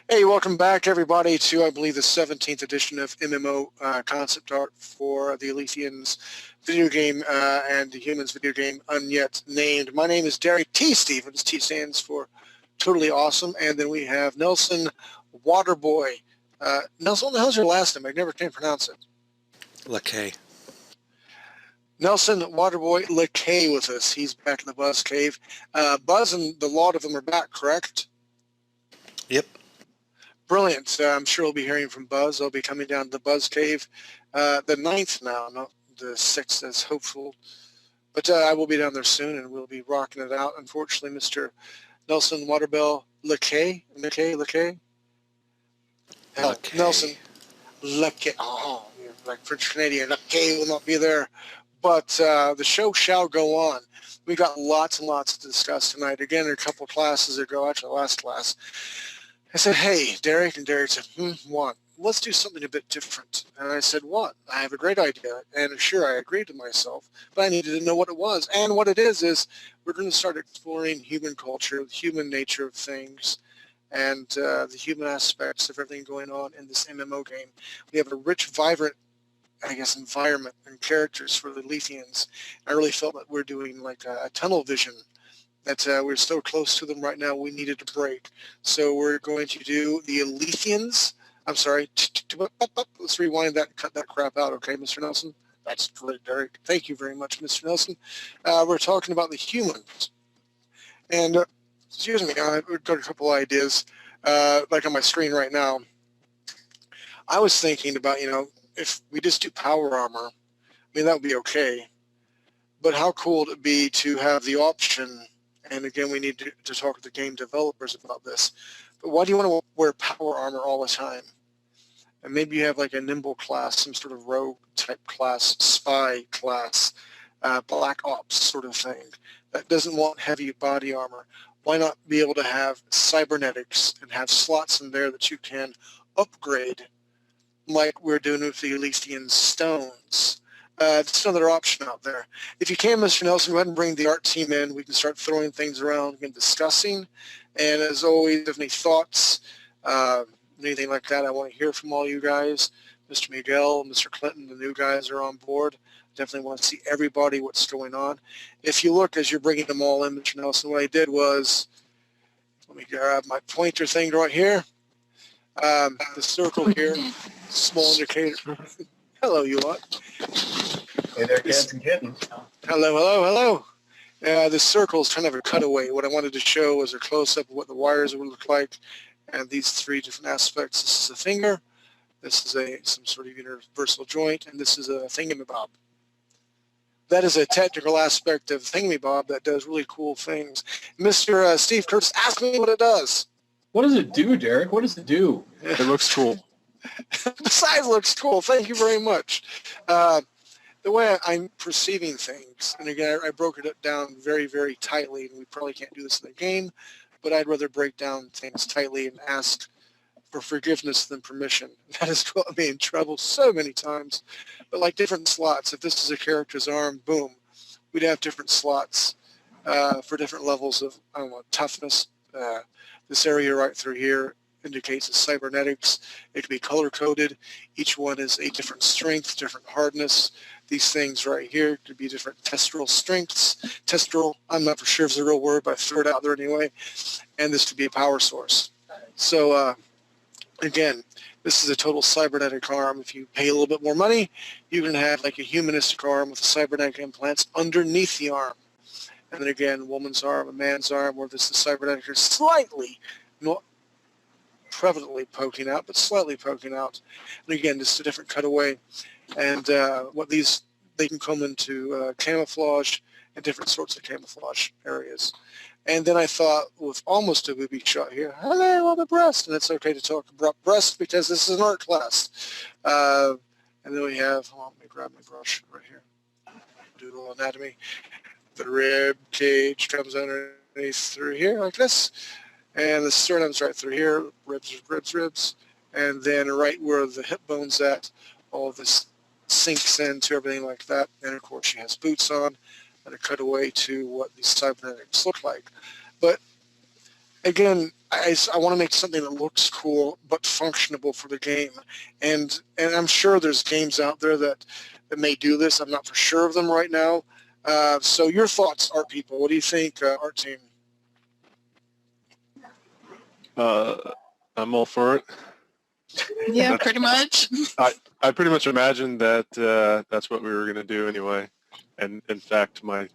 Hey, welcome back, everybody, to, I believe, the 17th edition of MMO Concept Art for the Alethians video game and the Humans video game Unyet Named. My name is Derek T. Stevens. T stands for Totally Awesome. And then we have Nelson Waterboy. Nelson, what the hell's your last name? I never can pronounce it. LeKay. Nelson Waterboy LeKay with us. He's back in the Buzz Cave. Buzz and the lot of them are back, correct? Yep. Brilliant. I'm sure we'll be hearing from Buzz. I'll be coming down to the Buzz Cave the 9th now, not the 6th as hopeful. But I will be down there soon, and we'll be rocking it out. Unfortunately, Mr. Nelson Waterbell LeKay. Nelson LeKay. Oh, you're like French Canadian. LeKay will not be there. But the show shall go on. We got lots and lots to discuss tonight. Again, a couple classes ago, actually last class, I said, hey, Derek, and Derek said, what? Let's do something a bit different. And I said, what? I have a great idea. And sure, I agreed to myself, but I needed to know what it was. And what it is we're going to start exploring human culture, the human nature of things, and the human aspects of everything going on in this MMO game. We have a rich, vibrant, I guess, environment and characters for the Alethians. I really felt that we're doing like a tunnel vision, that we're so close to them right now, we needed to break. So we're going to do the Alethians. I'm sorry. Let's rewind that and cut that crap out, okay, Mr. Nelson? That's great, Derek. Thank you very much, Mr. Nelson. We're talking about the humans. And, excuse me, I've got a couple ideas, like on my screen right now. I was thinking about, if we just do power armor, I mean, that would be okay. But how cool would it be to have the option, and again, we need to talk with the game developers about this, but why do you want to wear power armor all the time? And maybe you have like a nimble class, some sort of rogue type class, spy class, black ops sort of thing that doesn't want heavy body armor. Why not be able to have cybernetics and have slots in there that you can upgrade like we're doing with the Alethian stones? It's another option out there. If you can, Mr. Nelson, go ahead and bring the art team in. We can start throwing things around and discussing. And as always, if you have any thoughts, anything like that, I want to hear from all you guys. Mr. Miguel, Mr. Clinton, the new guys are on board. Definitely want to see everybody, what's going on. If you look as you're bringing them all in, Mr. Nelson, what I did was, let me grab my pointer thing right here. The circle here, small indicator. Hello, you lot. Hey there, cats and kittens. Hello. This circle is kind of a cutaway. What I wanted to show was a close-up of what the wires would look like, and these three different aspects. This is a finger, this is some sort of universal joint, and this is a thingamabob. That is a technical aspect of thingamabob that does really cool things. Mr. Steve Curtis, ask me what it does. What does it do, Derek? What does it do? It looks cool. The size looks cool. Thank you very much. The way I'm perceiving things, and again, I broke it down very, very tightly, and we probably can't do this in the game, but I'd rather break down things tightly and ask for forgiveness than permission. That has got me in trouble so many times. But like different slots, if this is a character's arm, boom, we'd have different slots for different levels of, I don't know, toughness. This area right through here indicates the cybernetics. It can be color-coded. Each one is a different strength, different hardness. These things right here could be different testral strengths. Testral, I'm not for sure if it's a real word, but I threw it out there anyway. And this could be a power source. So, again, this is a total cybernetic arm. If you pay a little bit more money, you can have like a humanistic arm with the cybernetic implants underneath the arm. And then again, woman's arm, a man's arm, where this is cybernetic is slightly, not prevalently poking out, but slightly poking out. And again, just a different cutaway. And what these, they can come into camouflage and different sorts of camouflage areas. And then I thought, with almost a booby shot here, hello, I'm a breast. And it's okay to talk about breast because this is an art class. And then we have, hold on, let me grab my brush right here. Doodle anatomy. The rib cage comes underneath through here like this. And the sternum's right through here, ribs. And then right where the hip bone's at, all of this sinks into everything like that. And of course she has boots on and a cutaway to what these cybernetics look like. But again, I want to make something that looks cool but functionable for the game. And I'm sure there's games out there that may do this. I'm not for sure of them right now. So your thoughts, art people. What do you think, art team? I'm all for it. Yeah, pretty much. I pretty much imagined that that's what we were going to do anyway. And in fact, my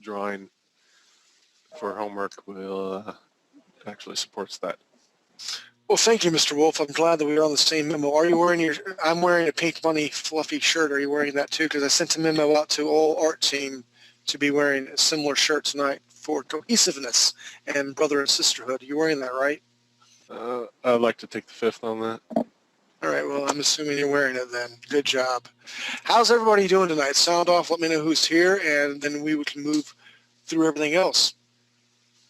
drawing for homework will actually supports that. Well, thank you, Mr. Wolf. I'm glad that we are on the same memo. Are you wearing your? I'm wearing a Pink Bunny fluffy shirt. Are you wearing that too? Because I sent a memo out to all art team to be wearing a similar shirt tonight for cohesiveness and brother and sisterhood. Are you wearing that, right? I'd like to take the fifth on that. All right. Well, I'm assuming you're wearing it then. Good job. How's everybody doing tonight? Sound off. Let me know who's here, and then we can move through everything else.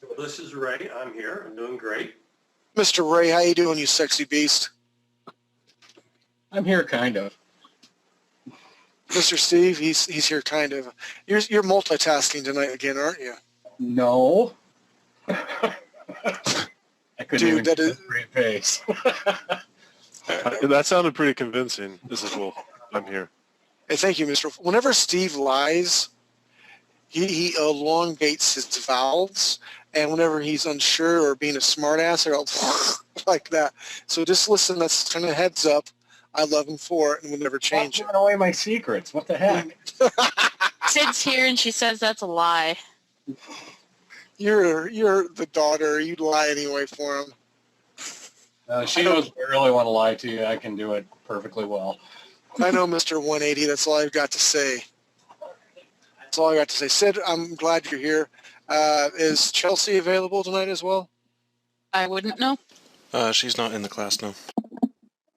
Well, this is Ray. I'm here. I'm doing great. Mr. Ray, how you doing, you sexy beast? I'm here, kind of. Mr. Steve, he's here, kind of. You're multitasking tonight again, aren't you? No. I couldn't Dude, even that get is- a straight face. That sounded pretty convincing. This is Wolf. I'm here. Hey, thank you, Mr. Whenever Steve lies, he elongates his vowels, and whenever he's unsure or being a smartass, he'll go like that. So just listen. That's kind of we'll heads up. I love him for it, and we'll never change it. Stop giving away my secrets. What the heck? Sid's here and she says that's a lie. You're the daughter. You'd lie anyway for him. She knows I really want to lie to you. I can do it perfectly well. I know, Mr. 180. That's all I've got to say. That's all I got to say. Sid, I'm glad you're here. Is Chelsea available tonight as well? I wouldn't know. She's not in the class now.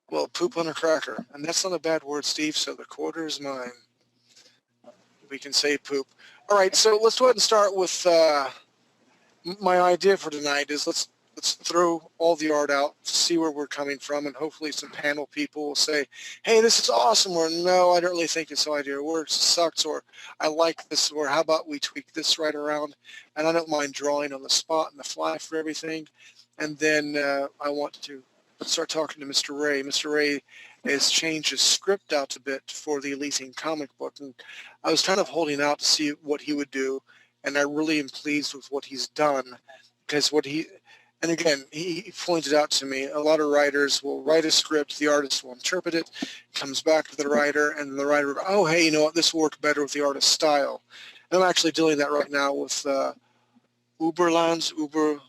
Well, poop on a cracker. And that's not a bad word, Steve, so the quarter is mine. We can say poop. All right, so let's go ahead and start with my idea for tonight is let's throw all the art out, see where we're coming from, and hopefully some panel people will say, hey, this is awesome, or no, I don't really think it's so idea, or it sucks, or I like this, or how about we tweak this right around, and I don't mind drawing on the spot and the fly for everything. And then I want to start talking to Mr. Ray. Mr. Ray has changed his script out a bit for the Elysian comic book, and I was kind of holding out to see what he would do, and I really am pleased with what he's done, because and again, he pointed out to me, a lot of writers will write a script, the artist will interpret it, comes back to the writer, and the writer will go, oh, hey, you know what, this will work better with the artist's style. And I'm actually doing that right now with Uber,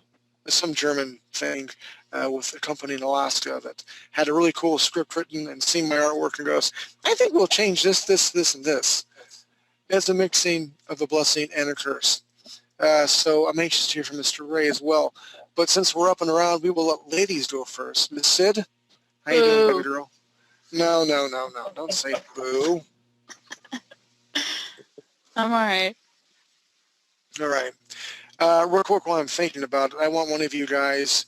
some German thing with a company in Alaska that had a really cool script written and seen my artwork and goes, I think we'll change this, and this. It's a mixing of a blessing and a curse. So I'm anxious to hear from Mr. Ray as well. But since we're up and around, we will let ladies go first. Miss Sid, how you doing, baby girl? No. Don't say boo. I'm all right. All right. Real quick while I'm thinking about it, I want one of you guys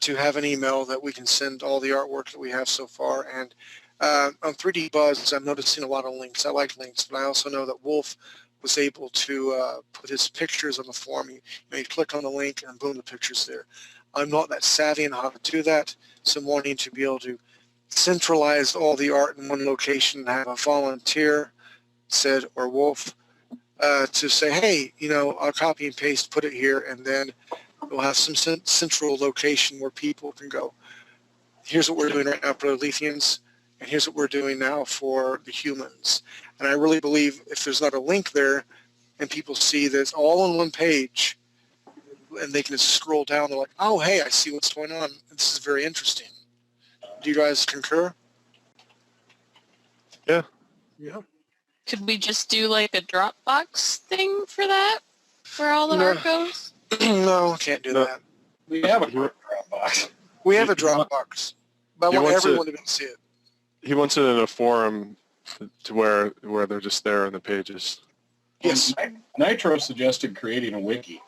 to have an email that we can send all the artwork that we have so far. And on 3D Buzz, I'm noticing a lot of links. I like links, but I also know that Wolf was able to put his pictures on the form. You click on the link and boom, the picture's there. I'm not that savvy in how to do that, so I'm wanting to be able to centralize all the art in one location and have a volunteer, Sid or Wolf, to say, hey, I'll copy and paste, put it here, and then we'll have some central location where people can go, here's what we're doing right now for the Lethians, and here's what we're doing now for the humans. And I really believe if there's not a link there and people see this all on one page and they can just scroll down, they're like, oh, hey, I see what's going on. This is very interesting. Do you guys concur? Yeah. Yeah. Could we just do like a Dropbox thing for that? Where all the art goes? No, can't do No. that. We have a Dropbox. We have a You want- Dropbox, but I you want want to- everyone to be able to see it. He wants it in a forum to where they're just there on the pages. Yes. Nitro suggested creating a wiki.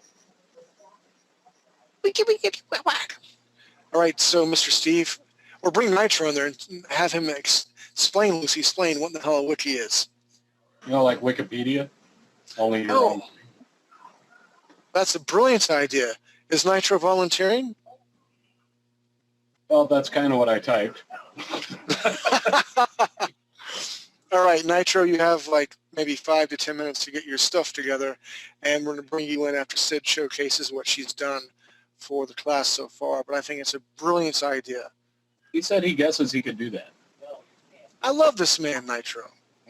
All right, so Mr. Steve, or bring Nitro in there and have him explain what the hell a wiki is. Like Wikipedia, only your own. That's a brilliant idea. Is Nitro volunteering? Well, that's kind of what I typed. All right, Nitro, you have like maybe 5 to 10 minutes to get your stuff together, and we're going to bring you in after Sid showcases what she's done for the class so far. But I think it's a brilliant idea. He said he guesses he could do that. I love this man, Nitro.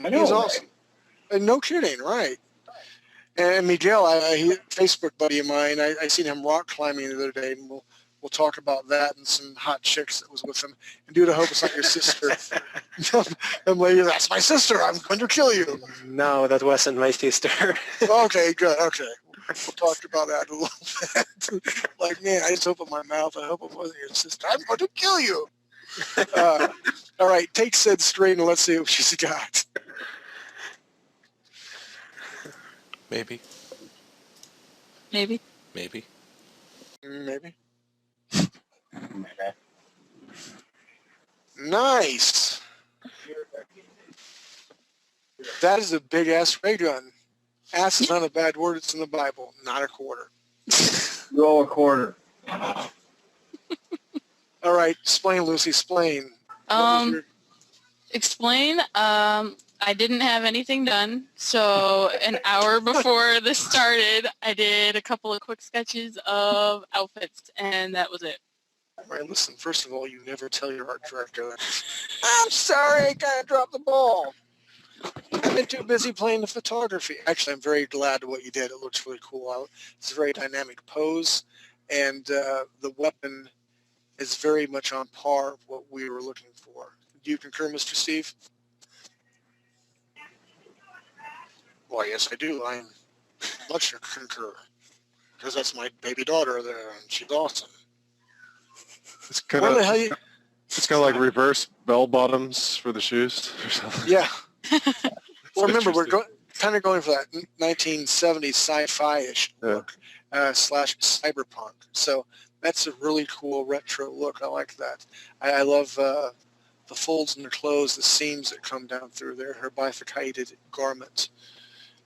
I know. He's right? awesome. And no kidding, right? And Miguel, he Facebook buddy of mine, I seen him rock climbing the other day, and we'll talk about that and some hot chicks that was with him. And dude, I hope it's not your sister. I'm like, that's my sister. I'm going to kill you. No, that wasn't my sister. Okay, good. Okay. We'll talk about that a little bit. Like, man, I just opened my mouth. I hope it wasn't your sister. I'm going to kill you. All right, take Sid's screen and let's see what she's got. Maybe. Maybe. Maybe. Maybe. Okay. Nice. That is a big ass ray gun. Ass is not a bad word. It's in the Bible, not a quarter. Roll a quarter. All right, explain, Lucy. Explain. Explain. I didn't have anything done, so an hour before this started, I did a couple of quick sketches of outfits, and that was it. All right, listen. First of all, you never tell your art director. I'm sorry, I kind of dropped the ball. I've been too busy playing the photography. Actually, I'm very glad to what you did. It looks really cool. It's a very dynamic pose, and the weapon is very much on par with what we were looking for. Do you concur, Mr. Steve? Why, yes, I do. I'm much concur, because that's my baby daughter there, and she's awesome. It's kind Where of the hell you? it's kind of like reverse bell bottoms for the shoes or something. Yeah. Well, remember, we're interesting. kind of going for that 1970s sci-fi-ish Yeah. look / cyberpunk. So that's a really cool retro look. I like that. I love the folds in her clothes, the seams that come down through there, her bifurcated garment.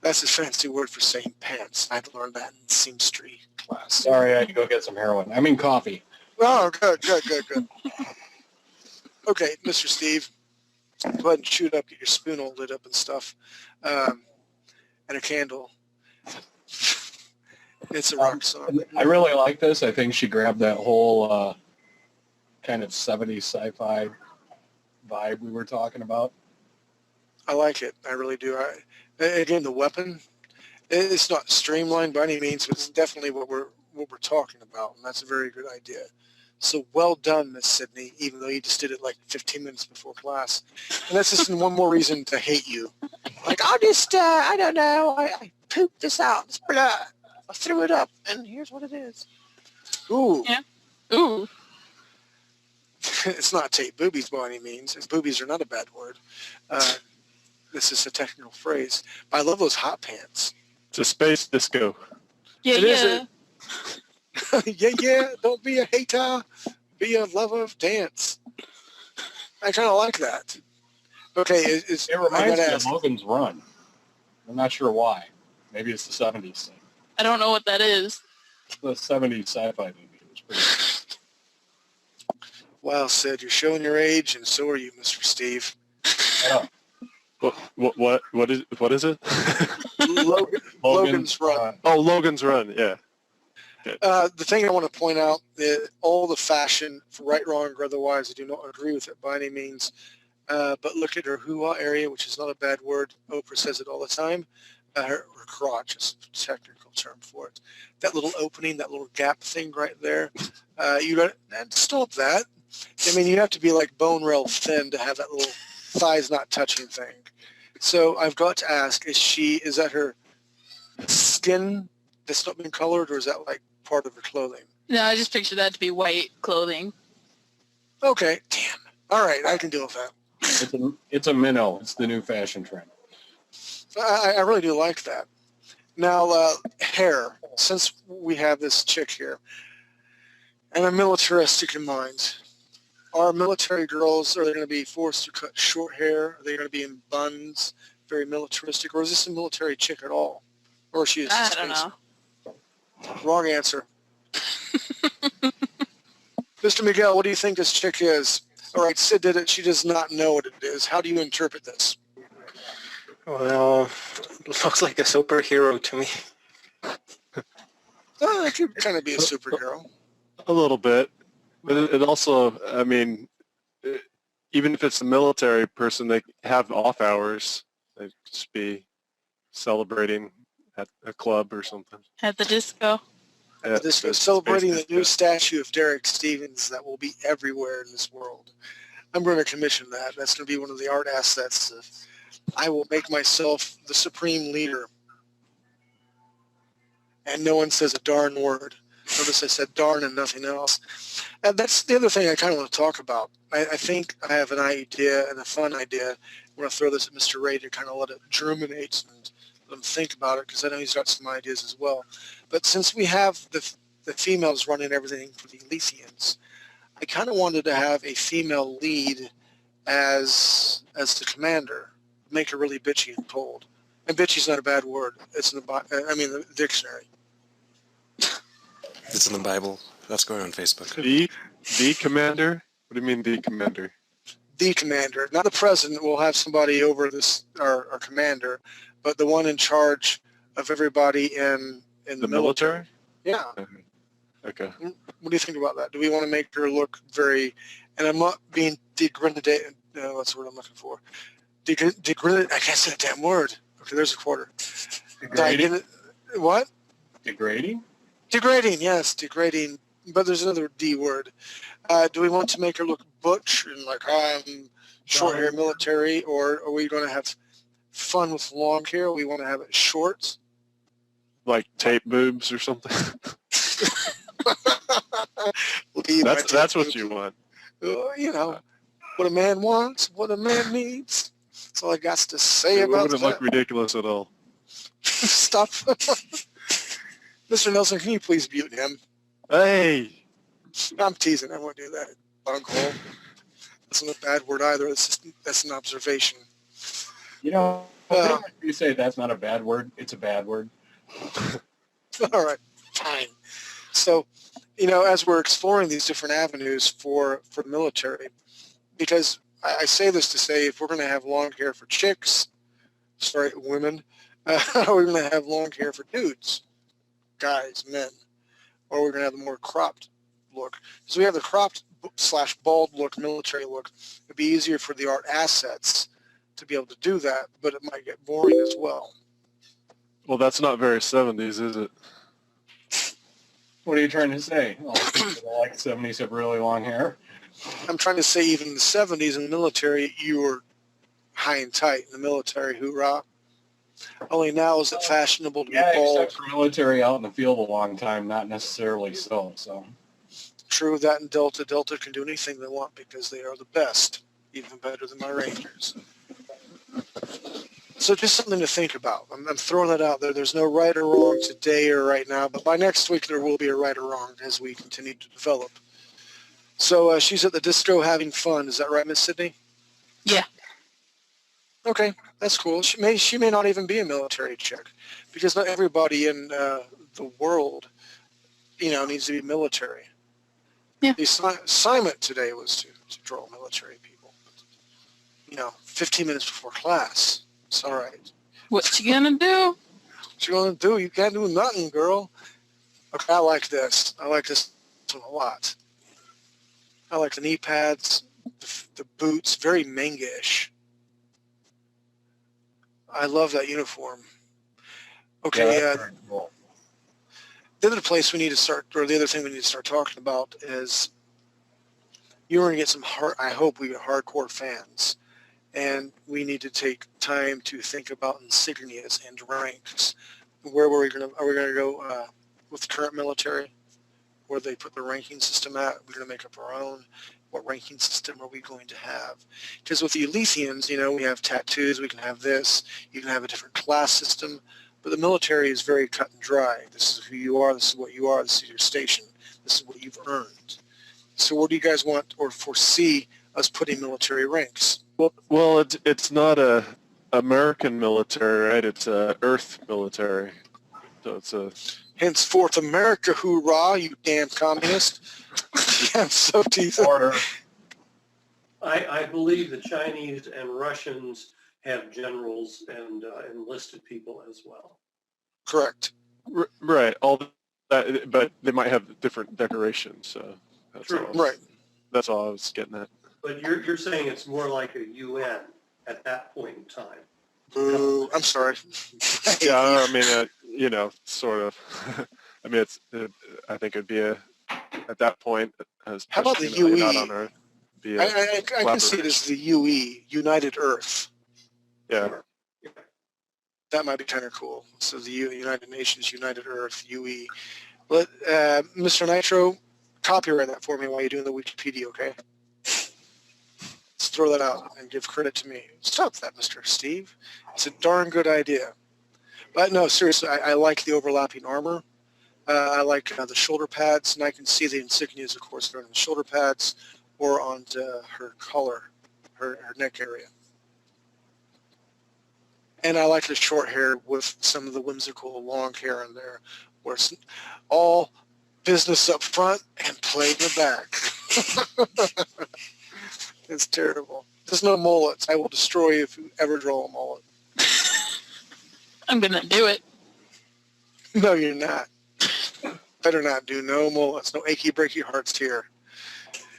That's a fancy word for saying pants. I had to learn that in seamstry class. Sorry, I had to go get some heroin. I mean coffee. Oh, good. Okay, Mr. Steve, go ahead and shoot up, get your spoon all lit up and stuff, and a candle. It's a rock song. I really like this. I think she grabbed that whole kind of 70s sci-fi vibe we were talking about. I like it. I really do. Again, the weapon, it's not streamlined by any means, but it's definitely what we're talking about, and that's a very good idea. So well done, Miss Sydney, even though you just did it like 15 minutes before class. And that's just one more reason to hate you. Like, I'll just, I don't know, I pooped this out. It's blah. I threw it up, and here's what it is. Ooh. Yeah. Ooh. It's not tape boobies by any means. Boobies are not a bad word. This is a technical phrase. But I love those hot pants. It's a space disco. Yeah, It is yeah. Yeah. Don't be a hater. Be a lover of dance. I kind of like that. Okay, It I reminds gotta me of ask. Logan's Run. I'm not sure why. Maybe it's the 70s thing. I don't know what that is. The 70s sci-fi movie. It was pretty Wow, Sid, you're showing your age, and so are you, Mr. Steve. good. What is it? Logan's Run. Oh, Logan's Run. Yeah. The thing I want to point out, all the fashion, for right, wrong, or otherwise, I do not agree with it by any means. But look at her hoo-ha area, which is not a bad word. Oprah says it all the time. Her crotch is a technical term for it. That little opening, that little gap thing right there. You got stop that. I mean, you have to be like bone rail thin to have that little thighs not touching thing. So I've got to ask: is that her skin that's not been colored, or is that like part of her clothing? No, I just pictured that to be white clothing. Okay, damn. All right, I can deal with that. It's a minnow. It's the new fashion trend. I really do like that. Now, hair. Since we have this chick here, and I'm militaristic in mind, are military girls, are they going to be forced to cut short hair? Are they going to be in buns, very militaristic? Or is this a military chick at all? Or is she I don't know. Wrong answer. Mr. Miguel, what do you think this chick is? All right, Sid did it. She does not know what it is. How do you interpret this? Well, it looks like a superhero to me. It could kind of be a superhero. A little bit. But it also, I mean, even if it's the military person, they have off hours. They just be celebrating at a club or something. At the disco. This is celebrating the new statue of Derek Stevens that will be everywhere in this world. I'm going to commission that. That's going to be one of the art assets. I will make myself the supreme leader. And no one says a darn word. Notice I said darn and nothing else. And that's the other thing I kind of want to talk about. I think I have an idea and a fun idea. I'm going to throw this at Mr. Ray to kind of let it germinate and let him think about it, because I know he's got some ideas as well. But since we have the females running everything for the Elysians, I kind of wanted to have a female lead as the commander, make her really bitchy and cold. And bitchy's not a bad word. It's in the dictionary. It's in the Bible. That's going on Facebook. The commander? What do you mean the commander? The commander, not the president. We'll have somebody over this, our commander, but the one in charge of everybody in the military. Yeah. Okay. What do you think about that? Do we want to make her look very, and I'm not being degraded, no, that's what I'm looking for. Degraded, I can't say that damn word. Okay, there's a quarter. Degrading? What? Degrading? Degrading, yes, degrading. But there's another D word. Do we want to make her look butch and like, I'm short hair military, or are we going to have fun with long hair? We want to have it short. Like tape boobs or something? That's what you want. You know, what a man wants, what a man needs. That's all I got to say about that. It wouldn't look ridiculous at all. Stop. Mr. Nelson, can you please mute him? Hey! I'm teasing. I won't do that. Bunghole. That's not a bad word either. That's an observation. You know, if you say that's not a bad word, it's a bad word. All right, fine. So, you know, as we're exploring these different avenues for the military, because I say this to say, if we're going to have long hair for chicks, women, we're going to have long hair for dudes, guys, men, or we're going to have the more cropped look. So we have the cropped / bald look, military look. It'd be easier for the art assets to be able to do that, but it might get boring as well. Well, that's not very 70s, is it? What are you trying to say? Oh, people like 70s have really long hair. I'm trying to say even in the 70s in the military, you were high and tight in the military, hoorah. Only now is it fashionable to be bald. Except for military out in the field a long time, not necessarily so. True, that and Delta. Delta can do anything they want because they are the best, even better than my Rangers. So just something to think about. I'm throwing that out there. There's no right or wrong today or right now, but by next week there will be a right or wrong as we continue to develop. So she's at the disco having fun. Is that right, Miss Sydney? Yeah. Okay, that's cool. She may not even be a military chick, because not everybody in the world, you know, needs to be military. Yeah. The assignment today was to draw military people. You know, 15 minutes before class. It's all right. What you gonna do? What you gonna do? You can't do nothing, girl. Okay, I like this. I like this one a lot. I like the knee pads, the boots, very manga-ish. I love that uniform. Okay, Yeah, that's very cool. the other place we need to start, or the other thing we need to start talking about is you're going to get some I hope we get hardcore fans, and we need to take time to think about insignias and ranks. Where are we going to go with the current military? Where they put the ranking system at? We're going to make up our own. What ranking system are we going to have? Because with the Elysians, you know, we have tattoos. We can have this. You can have a different class system. But the military is very cut and dry. This is who you are. This is what you are. This is your station. This is what you've earned. So where do you guys want or foresee us putting military ranks? Well, it's not a American military, right? It's a Earth military. So it's a Henceforth, America, hoorah, you damn communist. Damn so teeth. Order. I believe the Chinese and Russians have generals and enlisted people as well. Correct. Right. All that, but they might have different decorations. So that's True. all. Right. That's all I was getting at. But you're saying it's more like a UN at that point in time. Boo. I'm sorry. Yeah, I mean, you know, sort of. I mean, I think it'd be at that point, How about the especially not UE? on Earth, be I can see it as the UE, United Earth. yeah. Sure. That might be kind of cool. So the United Nations, United Earth, UE. But Mr. Nitro, copyright that for me while you're doing the Wikipedia, okay? Let's throw that out and give credit to me. Stop that, Mr. Steve. It's a darn good idea. But no, seriously, I like the overlapping armor. I like the shoulder pads, and I can see the insignias, of course, going on the shoulder pads or on her collar, her neck area. And I like the short hair with some of the whimsical long hair in there, where it's all business up front and play in the back. It's terrible. There's no mullets. I will destroy you if you ever draw a mullet. I'm going to do it. No, you're not. Better not do no mullets. No achy breaky hearts here.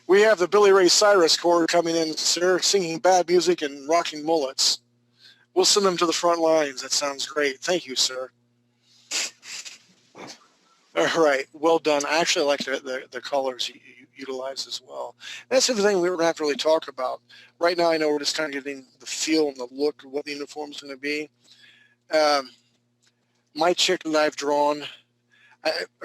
We have the Billy Ray Cyrus Corps coming in, sir, singing bad music and rocking mullets. We'll send them to the front lines. That sounds great. Thank you, sir. All right. Well done. I actually like the colors you utilize as well. That's the thing we were going to have to really talk about. Right now, I know we're just kind of getting the feel and the look of what the uniform is going to be. My chick that I've drawn,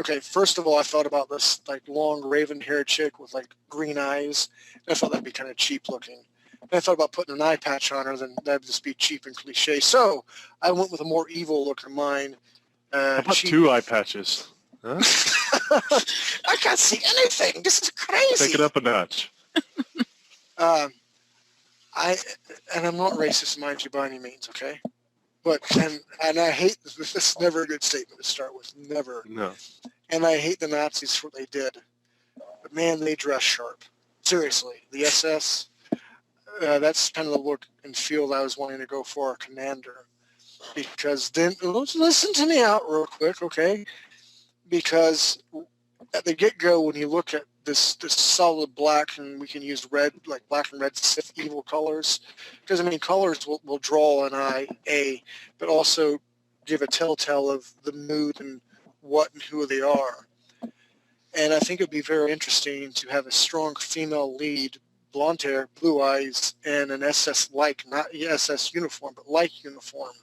okay, first of all, I thought about this like long raven-haired chick with like green eyes. I thought that'd be kind of cheap looking. And I thought about putting an eye patch on her, then that'd just be cheap and cliche. So I went with a more evil look of mine. How about two eye patches? Huh? I can't see anything. This is crazy. Take it up a notch. And I'm not racist, mind you, by any means, okay? But and I hate this is never a good statement to start with, never. No. And I hate the Nazis for what they did. But man, they dress sharp. Seriously, the SS. That's kind of the look and feel that I was wanting to go for a commander. Because then, listen to me out real quick, okay? Because at the get-go, when you look at this solid black, and we can use red, like black and red Sith evil colors, because, I mean, colors will draw an eye, but also give a telltale of the mood and what and who they are. And I think it would be very interesting to have a strong female lead, blonde hair, blue eyes, and an SS-like, not SS uniform, but like uniform,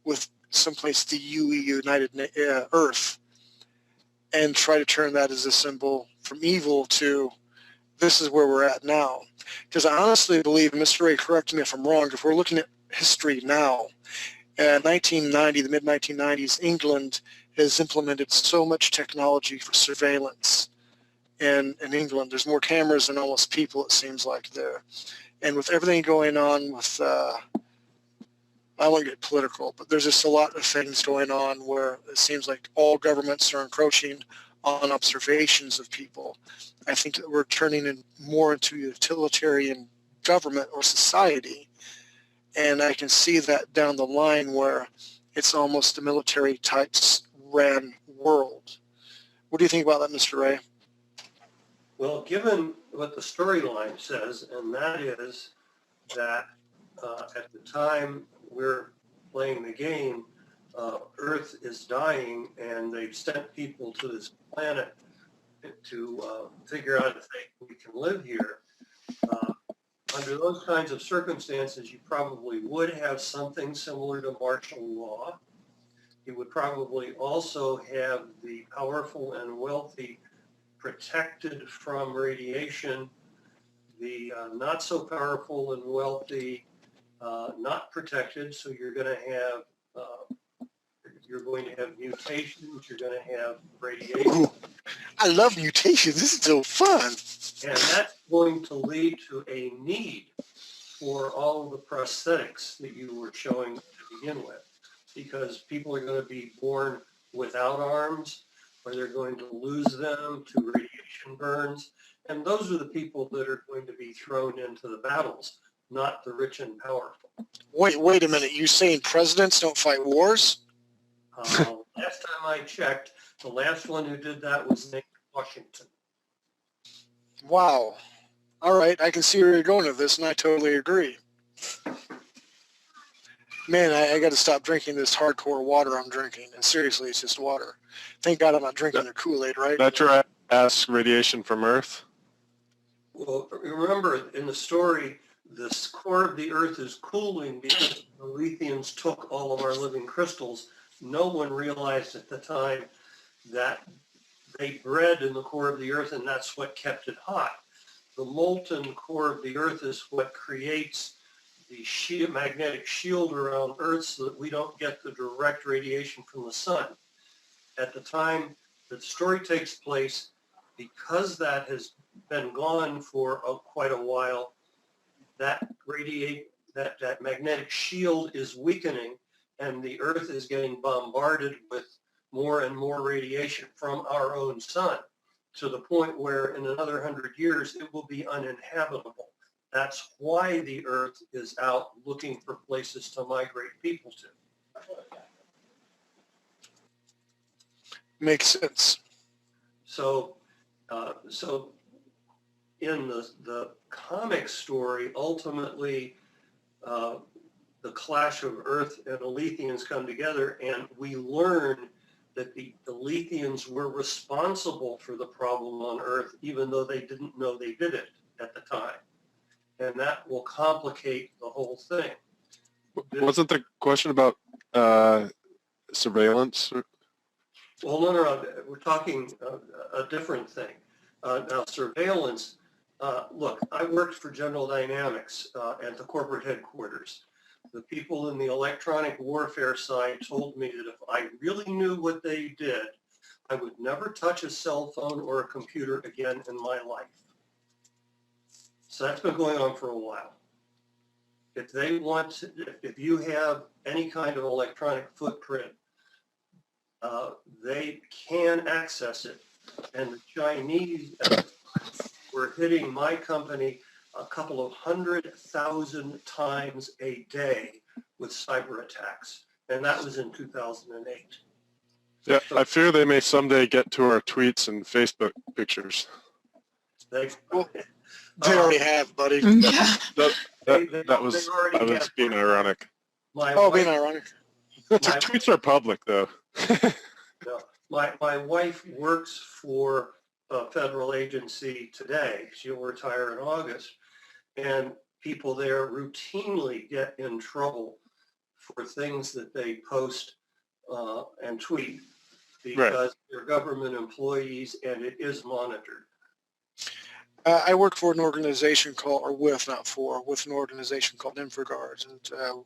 with someplace the UE, United Earth, and try to turn that as a symbol from evil to this is where we're at now. Because I honestly believe, Mr. Ray, correct me if I'm wrong, if we're looking at history now, 1990, the mid-1990s, England has implemented so much technology for surveillance. In England, there's more cameras than almost people, it seems like, there. And with everything going on with, I won't get political, but there's just a lot of things going on where it seems like all governments are encroaching on observations of people. I think that we're turning in more into utilitarian government or society. And I can see that down the line where it's almost a military types ran world. What do you think about that, Mr. Ray? Well, given what the storyline says, and that is that at the time we're playing the game, Earth is dying, and they've sent people to this planet to figure out if we can live here. Under those kinds of circumstances, you probably would have something similar to martial law. You would probably also have the powerful and wealthy protected from radiation, the not so powerful and wealthy not protected, so you're going to have mutations, you're going to have radiation. Ooh, I love mutations. This is so fun. And that's going to lead to a need for all of the prosthetics that you were showing to begin with, because people are going to be born without arms, or they're going to lose them to radiation burns. And those are the people that are going to be thrown into the battles, not the rich and powerful. Wait a minute. You saying presidents don't fight wars? Last time I checked, the last one who did that was named Washington. Wow. All right. I can see where you're going with this, and I totally agree. Man, I got to stop drinking this hardcore water I'm drinking. And seriously, it's just water. Thank God I'm not drinking the Kool-Aid, right? That's your ask radiation from Earth. Well, remember in the story, the core of the Earth is cooling because the Letheans took all of our living crystals. No one realized at the time that they bred in the core of the Earth, and that's what kept it hot. The molten core of the Earth is what creates the magnetic shield around Earth so that we don't get the direct radiation from the sun. At the time that the story takes place, because that has been gone for quite a while, that magnetic shield is weakening, and the Earth is getting bombarded with more and more radiation from our own sun, to the point where in another 100 years it will be uninhabitable. That's why the Earth is out looking for places to migrate people to. Makes sense. So in the comic story, ultimately the clash of Earth and the Letheans come together, and we learn that the Letheans were responsible for the problem on Earth, even though they didn't know they did it at the time. And that will complicate the whole thing. Wasn't the question about surveillance? Well, no, we're talking a different thing. Now, surveillance, look, I worked for General Dynamics at the corporate headquarters. The people in the electronic warfare side told me that if I really knew what they did, I would never touch a cell phone or a computer again in my life. So that's been going on for a while. If they want, if you have any kind of electronic footprint, they can access it. And the Chinese were hitting my company a couple of 100,000 times a day with cyber attacks. And that was in 2008. Yeah, I fear they may someday get to our tweets and Facebook pictures. They already have, buddy. Yeah. That was being ironic. Being ironic. Tweets are public, though. No, my wife works for a federal agency today. She'll retire in August. And people there routinely get in trouble for things that they post and tweet because they're government employees and it is monitored. I work for an organization with an organization called InfraGuard, and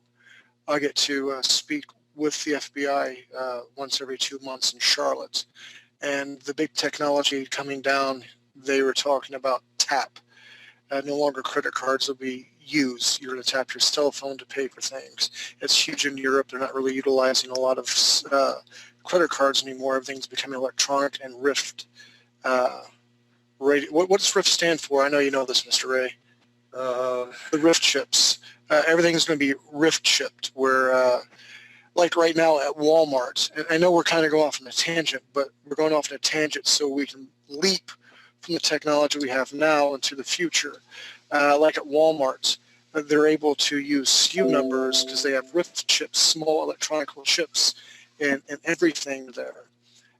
I get to speak with the FBI once every 2 months in Charlotte. And the big technology coming down, they were talking about tap. No longer credit cards will be used. You're going to tap your cell phone to pay for things. It's huge in Europe. They're not really utilizing a lot of credit cards anymore. Everything's becoming electronic and RIFT. What does RIFT stand for? I know you know this, Mr. Ray. The RIFT chips. Everything's going to be RIFT chipped, where like right now at Walmart, and I know we're kind of going off on a tangent, but we're going off on a tangent so we can leap from the technology we have now into the future. Like at Walmart, they're able to use SKU numbers because they have RIFT chips, small electronic chips, and everything there.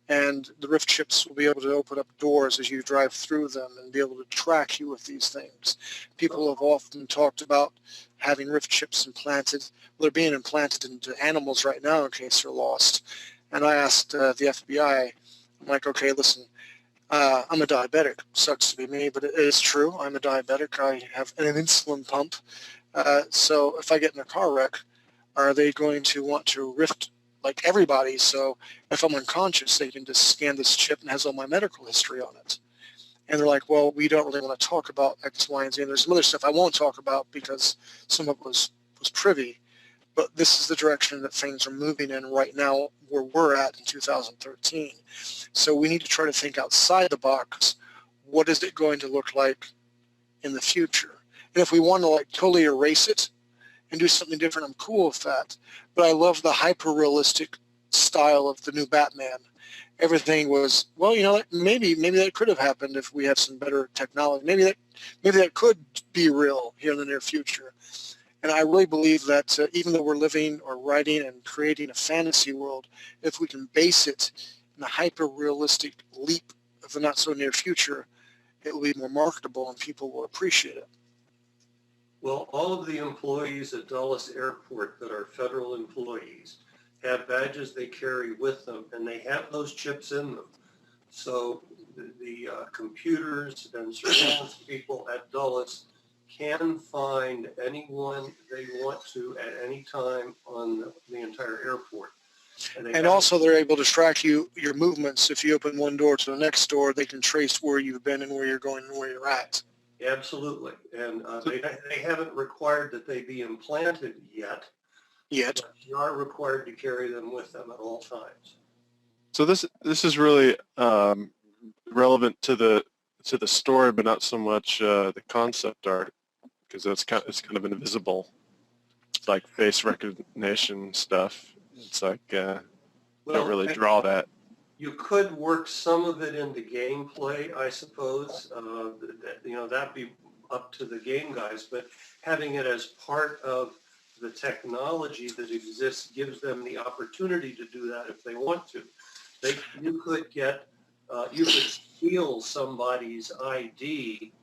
And the RIFT chips will be able to open up doors as you drive through them and be able to track you with these things. People have often talked about having RIFT chips implanted. Well, they're being implanted into animals right now in case they're lost. And I asked the FBI, I'm like, okay, listen, I'm a diabetic. Sucks to be me, but it is true. I'm a diabetic. I have an insulin pump. So if I get in a car wreck, are they going to want to RIFT like everybody? So if I'm unconscious, they can just scan this chip and has all my medical history on it. And they're like, well, we don't really want to talk about X, Y, and Z. And there's some other stuff I won't talk about because some of it was privy. but this is the direction that things are moving in right now where we're at in 2013. So we need to try to think outside the box. What is it going to look like in the future? And if we want to like totally erase it and do something different, I'm cool with that. But I love the hyper-realistic style of the new Batman. Everything was, well, you know, maybe that could have happened if we had some better technology. Maybe that could be real here in the near future. And I really believe that even though we're living or writing and creating a fantasy world, if we can base it in a hyper-realistic leap of the not-so-near future, it will be more marketable and people will appreciate it. Well, all of the employees at Dulles Airport that are federal employees have badges they carry with them, and they have those chips in them. So the computers and surveillance people at Dulles can find anyone they want to at any time on the entire airport. And also they're able to track your movements. If you open one door to the next door, they can trace where you've been and where you're going and where you're at. Absolutely. And they haven't required that they be implanted yet. But you are required to carry them with them at all times. So this is really relevant to the story, but not so much the concept art, because it's kind of invisible. It's like face recognition stuff. It's like don't really draw that. You could work some of it into gameplay, I suppose. You know, that'd be up to the game guys, but having it as part of the technology that exists gives them the opportunity to do that if they want to. You could steal somebody's ID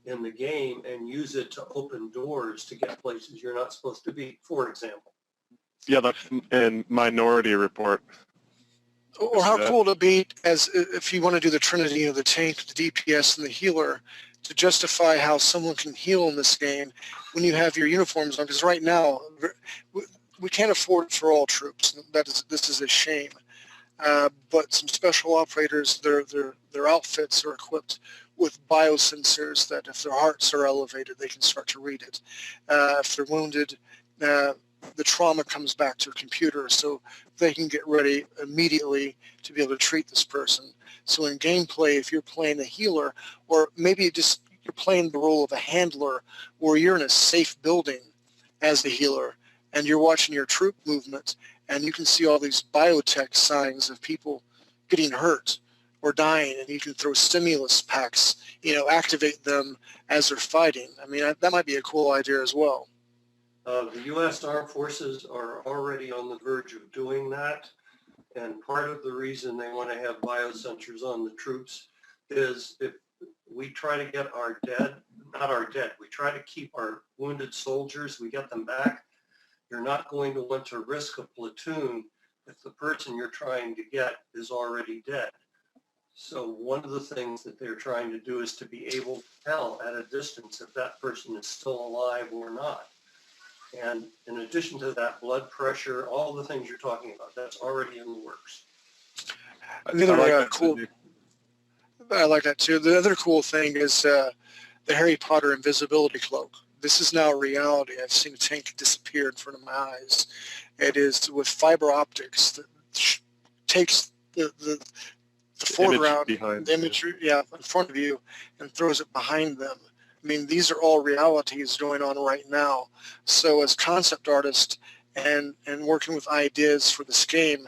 in the game and use it to open doors to get places you're not supposed to be, for example. Yeah, and Minority Report. Or how cool would it be as if you want to do the trinity of the tank, the DPS, and the healer to justify how someone can heal in this game when you have your uniforms on? Because right now, we can't afford it for all troops. This is a shame. But some special operators, their outfits are equipped with biosensors that if their hearts are elevated, they can start to read it. If they're wounded, the trauma comes back to a computer so they can get ready immediately to be able to treat this person. So in gameplay, if you're playing a healer, or maybe just you're playing the role of a handler where you're in a safe building as the healer and you're watching your troop movement and you can see all these biotech signs of people getting hurt or dying, and you can throw stimulus packs, activate them as they're fighting. I mean, that might be a cool idea as well. The U.S. Armed Forces are already on the verge of doing that, and part of the reason they want to have biosensors on the troops is if we try to get we try to keep our wounded soldiers, we get them back, you're not going to want to risk a platoon if the person you're trying to get is already dead. So one of the things that they're trying to do is to be able to tell at a distance if that person is still alive or not. And in addition to that, blood pressure, all the things you're talking about, that's already in the works. I like that too. The other cool thing is the Harry Potter invisibility cloak. This is now reality. I've seen a tank disappear in front of my eyes. It is with fiber optics that takes the foreground, the imagery, in front of you, and throws it behind them. I mean, these are all realities going on right now. So as concept artists and working with ideas for this game,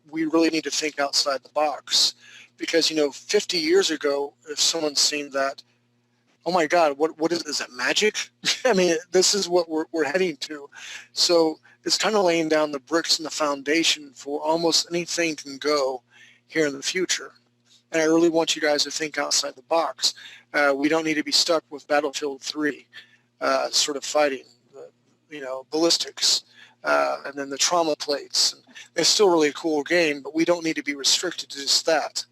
we really need to think outside the box. Because, 50 years ago, if someone's seen that, oh my God, what is that magic? I mean, this is what we're heading to. So it's kind of laying down the bricks and the foundation for almost anything can go here in the future. And I really want you guys to think outside the box. We don't need to be stuck with Battlefield 3 sort of fighting, ballistics, and then the trauma plates. It's still really a cool game, but we don't need to be restricted to just that.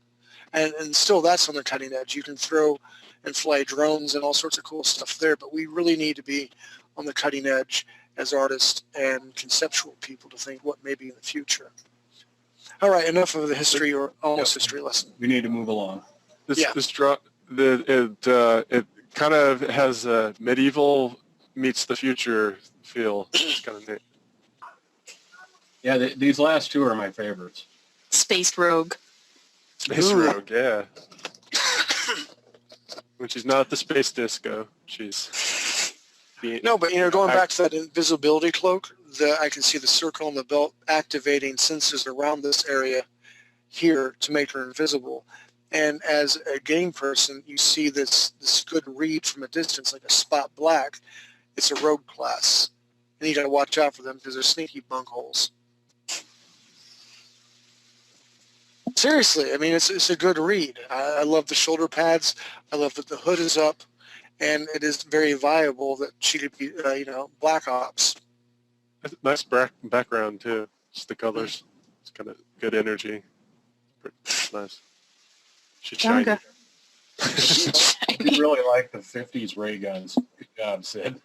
And still that's on the cutting edge. You can throw and fly drones and all sorts of cool stuff there, but we really need to be on the cutting edge as artists and conceptual people to think what may be in the future. All right, enough of the history or almost history lesson. We need to move along. It kind of has a medieval meets the future feel. It's kind of neat. Yeah, these last two are my favorites. Space Rogue. Space Ooh. Rogue, yeah. When she's not at the space disco, she's being... No, but going back to that invisibility cloak, I can see the circle on the belt activating sensors around this area here to make her invisible. And as a game person, you see this good read from a distance, like a spot black. It's a rogue class, and you got to watch out for them because they're sneaky bunkholes. Seriously, I mean, it's a good read. I love the shoulder pads. I love that the hood is up, and it is very viable that she could be, Black Ops. Nice background, too. Just the colors. It's kind of good energy. It's nice. She's shiny. Jonga. You really like the 50s ray guns. Good job, Sid.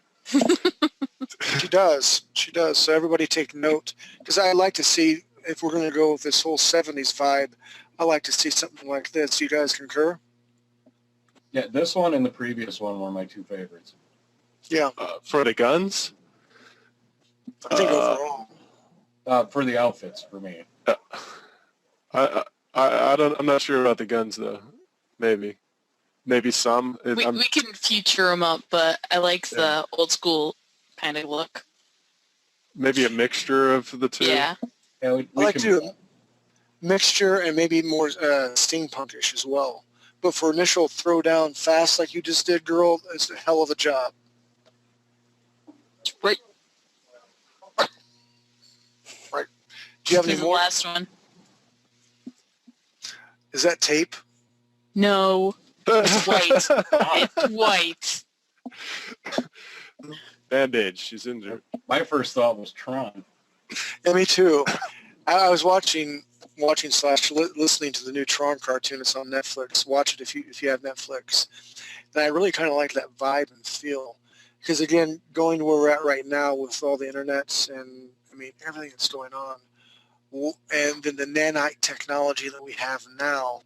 She does. She does. So everybody take note, because I like to see, if we're going to go with this whole 70s vibe, I like to see something like this. You guys concur? Yeah, this one and the previous one were my two favorites. Yeah, For the guns, I think overall. For the outfits, for me. I'm not sure about the guns though. Maybe some. We can future them up, but I like the old school kind of look. Maybe a mixture of the two. Yeah. Yeah, I like to do a mixture and maybe more steampunkish as well. But for initial throwdown fast like you just did, girl, it's a hell of a job. Right. Right. Do you have any Here's the more? last one. Is that tape? No. It's white. It's white. Bandage. She's injured. My first thought was Tron. Yeah, me too. I was watching / listening to the new Tron cartoon. It's on Netflix. Watch it if you have Netflix. And I really kind of like that vibe and feel. Because again, going to where we're at right now with all the internets and everything that's going on, and then the nanite technology that we have now,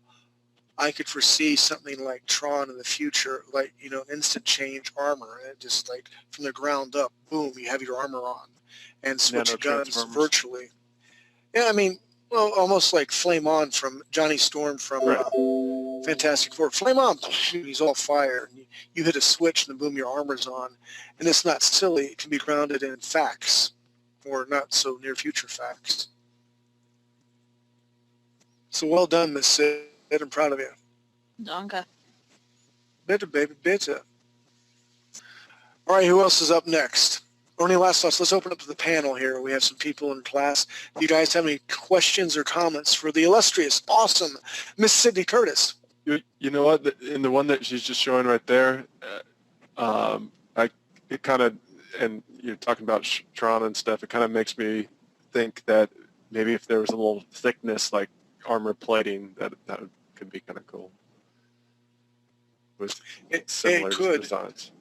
I could foresee something like Tron in the future, like an instant change armor, and just like from the ground up, boom, you have your armor on, and switch guns virtually. Yeah, almost like Flame On from Johnny Storm from Fantastic Four. Flame On, he's all fire. You hit a switch and boom, your armor's on. And it's not silly. It can be grounded in facts or not so near future facts. So well done, Miss Sid. I'm proud of you. Donka. Bitter, baby, bitter. All right, who else is up next? Or any last thoughts? Let's open up to the panel here. We have some people in class. Do you guys have any questions or comments for the illustrious, awesome Miss Sydney Curtis? You know what? In the one that she's just showing right there, it kind of, and you're talking about Tron and stuff, it kind of makes me think that maybe if there was a little thickness like armor plating, that could be kind of cool. With similar designs.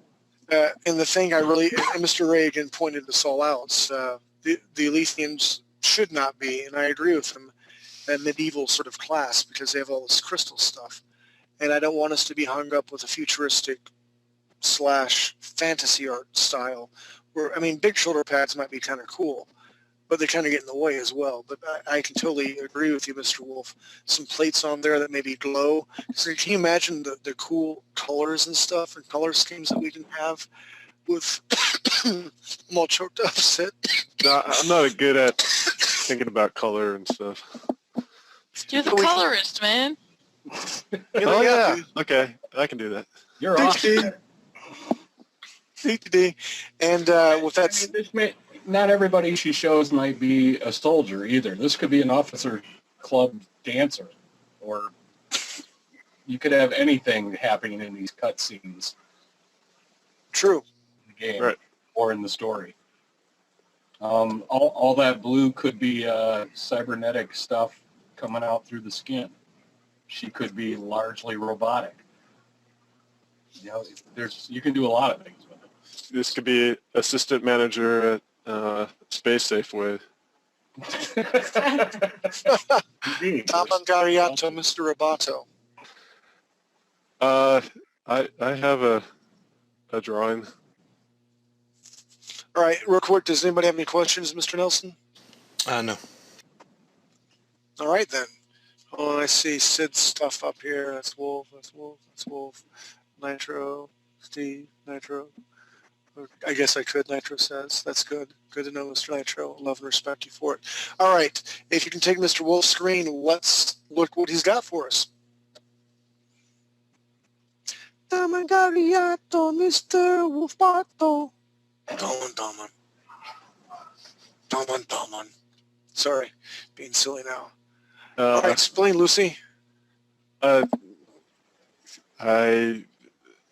And the thing and Mr. Ray again pointed this all out, the Elysians should not be, and I agree with him, a medieval sort of class because they have all this crystal stuff. And I don't want us to be hung up with a futuristic / fantasy art style where, big shoulder pads might be kind of cool, but they kind of get in the way as well. But I can totally agree with you, Mr. Wolf. Some plates on there that maybe glow. So can you imagine the cool colors and stuff and color schemes that we can have with I'm all choked up, Sid. No, I'm not good at thinking about color and stuff. You're the colorist, man. Oh, yeah. Okay, I can do that. You're awesome. And with that... Not everybody she shows might be a soldier either. This could be an officer club dancer, or you could have anything happening in these cutscenes. True. In the game, right. Or in the story. All that blue could be cybernetic stuff coming out through the skin. She could be largely robotic. You can do a lot of things with it. This could be assistant manager at Space Safeway. Tamangariato, Mr. Roboto. I have a drawing. All right, real quick, does anybody have any questions, Mr. Nelson? No. All right then. Oh, I see Sid's stuff up here. That's Wolf. That's Wolf. That's Wolf. Nitro. Steve. Nitro. I guess I could, Nitro says. That's good. Good to know, Mr. Nitro. Love and respect you for it. All right. If you can take Mr. Wolf's screen, let's look what he's got for us. Damagariato, Mr. Wolfpato. Daman. Sorry, being silly now. All right, explain, Lucy. This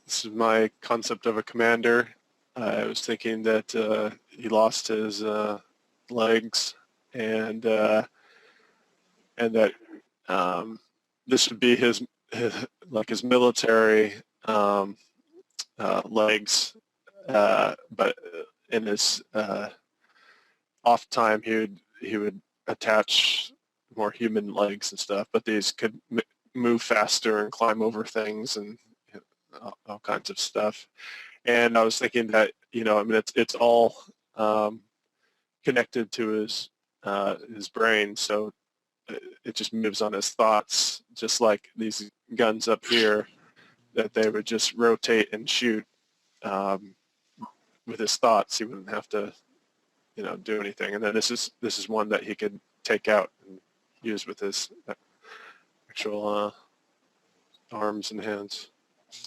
is my concept of a commander. I was thinking that he lost his legs, and that this would be his military legs, but in his off time he would attach more human legs and stuff. But these could move faster and climb over things and all kinds of stuff. And I was thinking that, it's all connected to his brain, so it just moves on his thoughts, just like these guns up here, that they would just rotate and shoot with his thoughts. He wouldn't have to, do anything. And then this is one that he could take out and use with his actual arms and hands.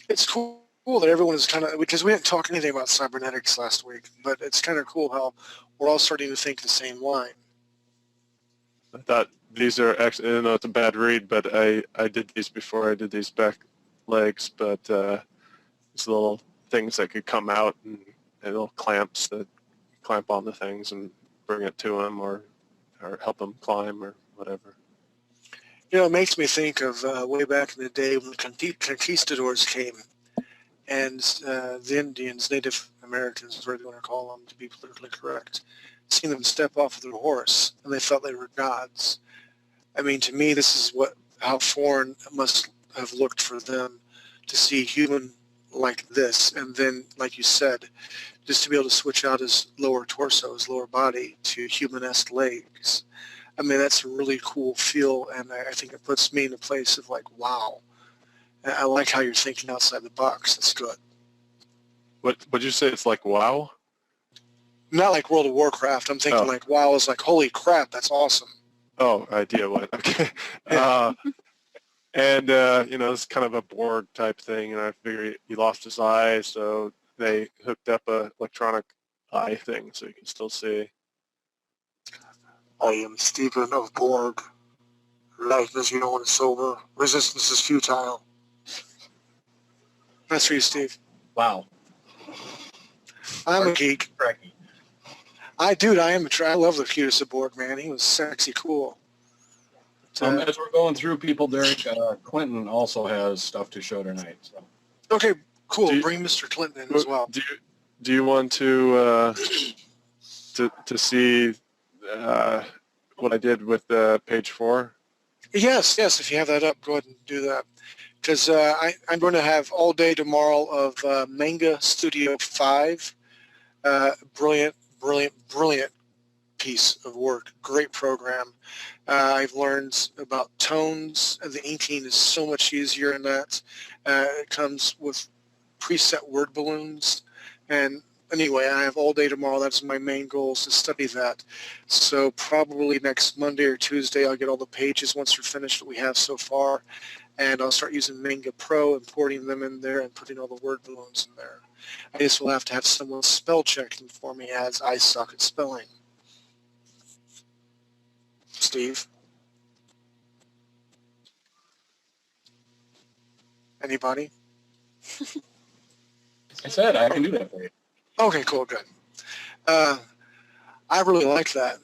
It's cool that everyone is kind of, because we didn't talk anything about cybernetics last week, but it's kind of cool how we're all starting to think the same line. I thought these are actually, it's a bad read, but I did these before. I did these back legs, but these little things that could come out and little clamps that clamp on the things and bring it to him or help him climb or whatever. It makes me think of way back in the day when the conquistadors came, and the Indians, Native Americans, whatever you want to call them, to be politically correct, seen them step off of their horse, and they felt they were gods. I mean, to me, this is how foreign it must have looked for them to see human like this, and then, like you said, just to be able to switch out his lower torso, his lower body, to human-esque legs. I mean, that's a really cool feel, and I think it puts me in a place of like, wow. I like how you're thinking outside the box. That's good. What'd you say? It's like wow? Not like World of Warcraft. I'm thinking like wow is like, holy crap, that's awesome. Oh, idea what? Okay. And it's kind of a Borg type thing, and I figured he lost his eye, so they hooked up a electronic eye thing so you can still see. I am Stephen of Borg. Life as you know is sober. Resistance is futile. That's for you, Steve. Wow. I'm a geek. I love the cutest of Borg, man. He was sexy cool. As we're going through people, Derek, Clinton also has stuff to show tonight. So. Okay, cool. Bring Mr. Clinton in as well. Do you want to see what I did with page 4? Yes. If you have that up, go ahead and do that. Because I'm going to have all day tomorrow of Manga Studio 5. Brilliant piece of work. Great program. I've learned about tones. The inking is so much easier in that. It comes with preset word balloons. And anyway, I have all day tomorrow. That's my main goal, is to study that. So probably next Monday or Tuesday, I'll get all the pages once they're finished that we have so far. And I'll start using Manga Pro, importing them in there and putting all the word balloons in there. I just will have to have someone spell check them for me, as I suck at spelling. Steve? Anybody? I said I can do that for you. Okay, cool, good. I really like that.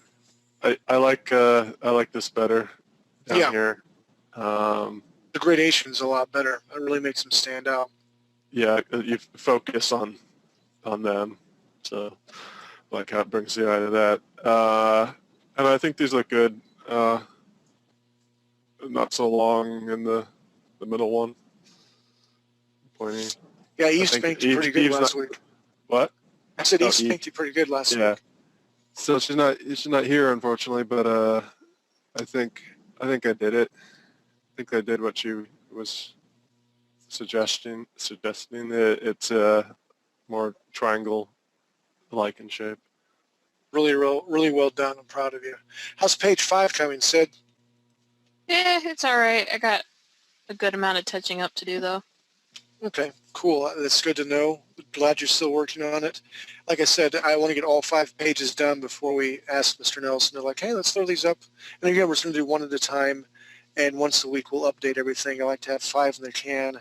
I like this better down here. The gradation's a lot better. It really makes them stand out. Yeah, you focus on them, so like how it brings the eye to that. And I think these look good. Not so long in the middle one. Pointing. Yeah, you spanked you pretty good last week. What? I said he spanked you pretty good last week. So she's not here, unfortunately, but I think I did it. I think I did what she was suggesting. It's more triangle-like in shape. Really well done. I'm proud of you. How's page 5 coming, Sid? Yeah, it's all right. I got a good amount of touching up to do, though. Okay, cool. That's good to know. Glad you're still working on it. Like I said, I want to get all 5 pages done before we ask Mr. Nelson to, like, hey, let's throw these up. And again, we're just going to do one at a time, and once a week we'll update everything. I like to have 5 in the can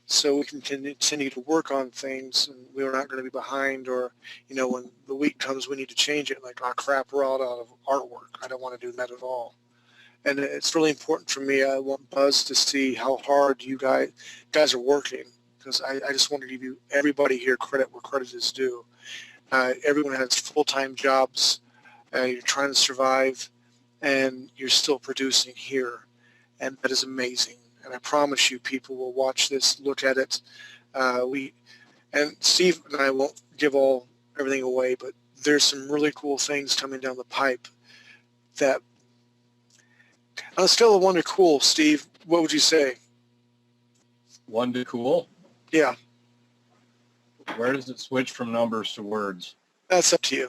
so we can continue to work on things, and we're not going to be behind, or, you know, when the week comes we need to change it, like, oh crap, we're all out of artwork. I don't want to do that at all. And it's really important for me. I want Buzz to see how hard you guys are working, because I just want to give you, everybody here, credit where credit is due. Everyone has full-time jobs. You're trying to survive, and you're still producing here, and that is amazing. And I promise you, people will watch this, look at it. And Steve and I won't give everything away, but there's some really cool things coming down the pipe that, on a scale of 1 to cool, Steve, what would you say? 1 to cool? Yeah, Where does it switch from numbers to words? that's up to you.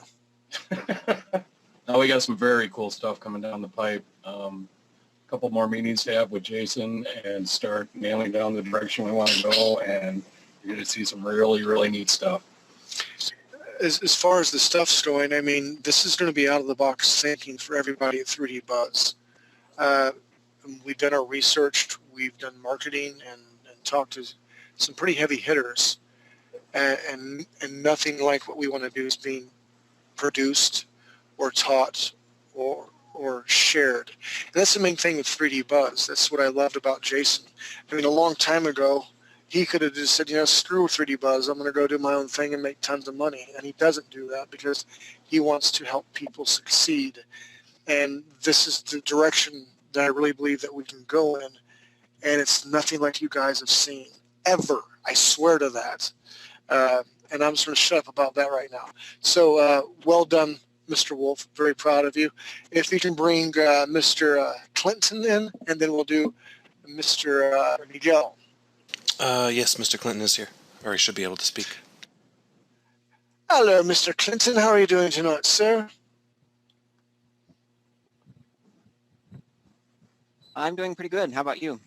Now we got some very cool stuff coming down the pipe. A couple more meetings to have with Jason and start nailing down the direction we want to go, and you're going to see some really, really neat stuff. As far as the stuff's going, I mean, this is going to be out-of-the-box thinking for everybody at 3D Buzz. We've done our research, we've done marketing, and talked to some pretty heavy hitters, and nothing like what we want to do is being produced or taught or shared. And that's the main thing with 3D Buzz. That's what I loved about Jason. I mean, a long time ago, he could have just said, you know, screw 3D Buzz, I'm going to go do my own thing and make tons of money. And he doesn't do that because he wants to help people succeed. And this is the direction that I really believe that we can go in. And it's nothing like you guys have seen, ever. I swear to that. And I'm just going to shut up about that right now. So well done, Mr. Wolf. Very proud of you. If you can bring Mr. Clinton in, and then we'll do Mr. Miguel. Yes, Mr. Clinton is here, or he should be able to speak. Hello, Mr. Clinton. How are you doing tonight, sir? I'm doing pretty good. How about you?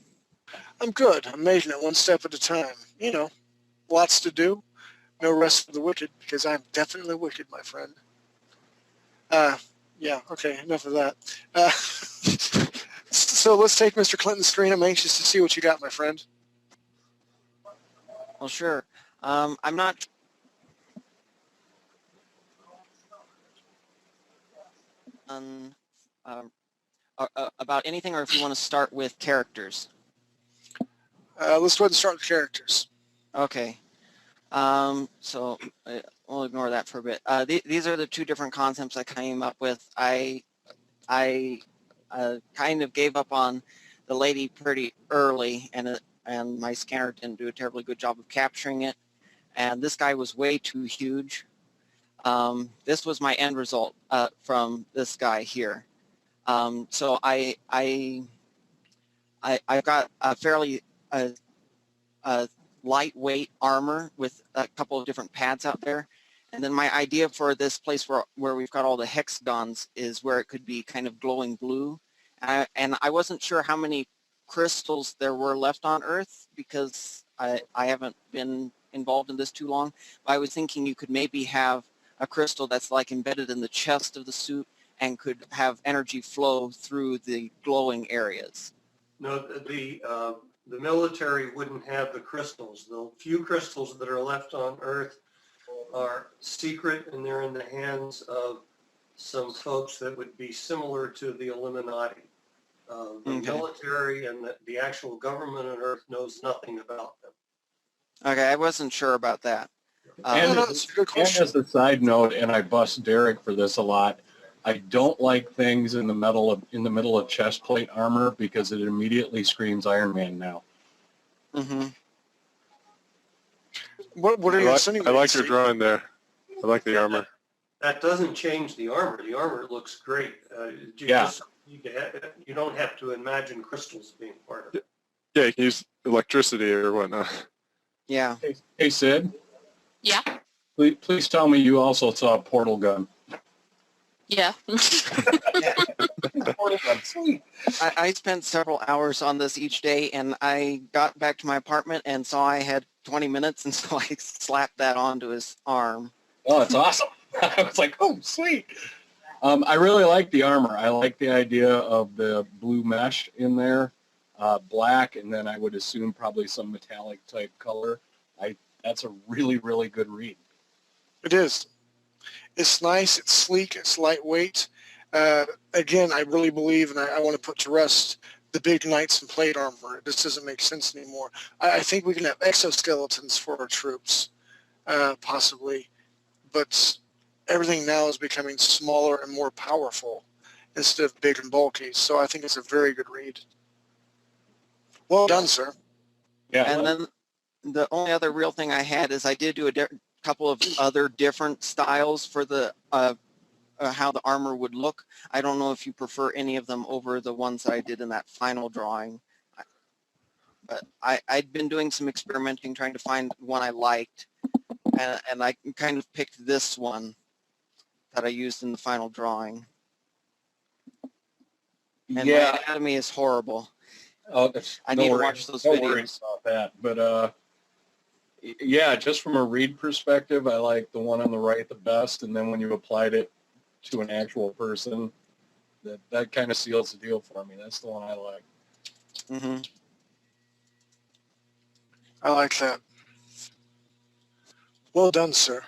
I'm good. I'm making it one step at a time. You know, lots to do. No rest for the wicked, because I'm definitely wicked, my friend. Yeah, okay, enough of that. So let's take Mr. Clinton's screen. I'm anxious to see what you got, my friend. Well, sure. I'm not about anything, or if you want to start with characters. Let's go ahead and start with characters. Okay. So we'll ignore that for a bit. These are the 2 different concepts I came up with. I kind of gave up on the lady pretty early, and my scanner didn't do a terribly good job of capturing it. And this guy was way too huge. This was my end result from this guy here. So I've got a fairly lightweight armor with a couple of different pads out there. And then my idea for this place where we've got all the hexagons is where it could be kind of glowing blue. And I wasn't sure how many crystals there were left on Earth, because I haven't been involved in this too long. But I was thinking you could maybe have a crystal that's like embedded in the chest of the suit and could have energy flow through the glowing areas. No, the military wouldn't have the crystals. The few crystals that are left on Earth are secret, and they're in the hands of some folks that would be similar to the Illuminati. The military and the actual government on Earth knows nothing about them. Okay, I wasn't sure about that. And, that's a good question. And as a side note, and I bust Derek for this a lot, I don't like things in the middle of chest plate armor, because it immediately screams Iron Man now. Mm-hmm. What are you insinuating? I like your drawing there. I like the armor. that doesn't change the armor. The armor looks great. You Yeah. just you don't have to imagine crystals being part of it. Yeah, you can use electricity or whatnot. Yeah. Hey, Sid, Yeah. please tell me you also saw Portal Gun. Yeah. Portal Gun, sweet. I spent several hours on this each day, and I got back to my apartment and saw I had 20 minutes, and so I slapped that onto his arm. Oh, it's awesome. I was like, oh, sweet. I really like the armor. I like the idea of the blue mesh in there, black, and then I would assume probably some metallic type color. That's a really, really good read. It is. It's nice. It's sleek. It's lightweight. Again, I really believe, and I want to put to rest the big knights and plate armor. It just doesn't make sense anymore. I think we can have exoskeletons for our troops, possibly, but everything now is becoming smaller and more powerful instead of big and bulky. So I think it's a very good read. Well done, sir. Yeah. And then the only other real thing I had is I did do a couple of other different styles for the how the armor would look. I don't know if you prefer any of them over the ones I did in that final drawing. But I'd been doing some experimenting, trying to find one I liked, and I kind of picked this one that I used in the final drawing. And my anatomy is horrible. Oh, I need to watch those no worries videos. about that. But yeah, just from a read perspective, I like the one on the right the best. And then when you applied it to an actual person, that kind of seals the deal for me. That's the one I like. Mm-hmm. I like that. Well done, sir.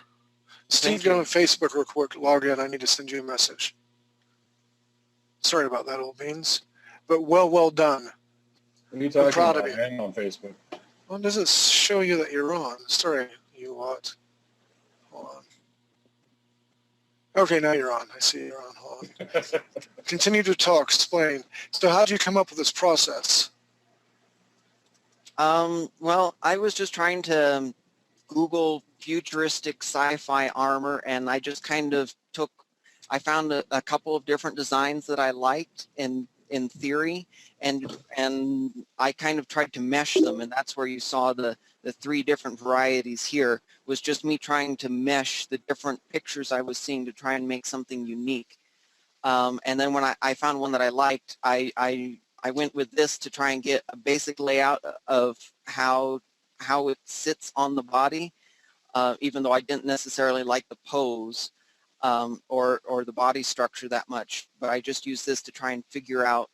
Steve, Thank get you. on Facebook real quick. Log in. I need to send you a message. Sorry about that, old beans. But well done. What are you talking proud about? of you. I am on Facebook. Well, does it show you that you're on? Sorry, you lot. Hold on. Okay, now you're on. I see you're on. Hold on. Continue to talk. Explain. So how did you come up with this process? Well, I was just trying to Google futuristic sci-fi armor, and I just kind of I found a couple of different designs that I liked in theory, and I kind of tried to mesh them, and that's where you saw the 3 different varieties here, was just me trying to mesh the different pictures I was seeing to try and make something unique. And then when I found one that I liked, I went with this to try and get a basic layout of how it sits on the body, even though I didn't necessarily like the pose or the body structure that much. But I just used this to try and figure out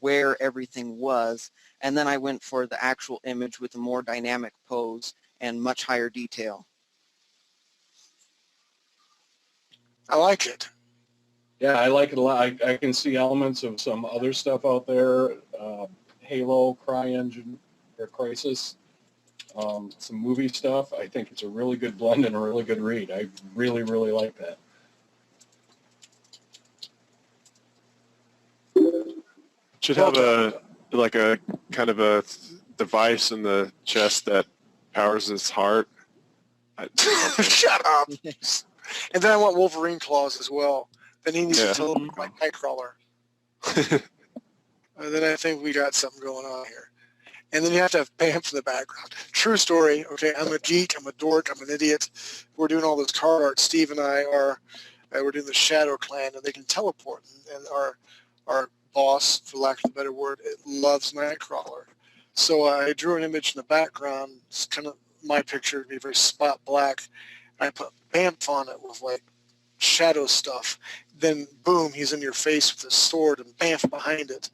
where everything was. And then I went for the actual image with a more dynamic pose and much higher detail. I like it. Yeah, I like it a lot. I can see elements of some other stuff out there. Halo, CryEngine, or Crisis. Some movie stuff. I think it's a really good blend and a really good read. I really, really like that. Should have a kind of a device in the chest that powers his heart. Shut up. And then I want Wolverine claws as well. Then he needs Yeah. to look like Nightcrawler. And then I think we got something going on here. And then you have to have Bamf in the background. True story. Okay, I'm a geek. I'm a dork. I'm an idiot. We're doing all this card art. Steve and I are. We're doing the Shadow Clan, and they can teleport. And our boss, for lack of a better word, it loves Nightcrawler. So I drew an image in the background. It's kind of my picture to be very spot black. I put Bamf on it with like shadow stuff. Then boom, he's in your face with his sword and Bamf behind it.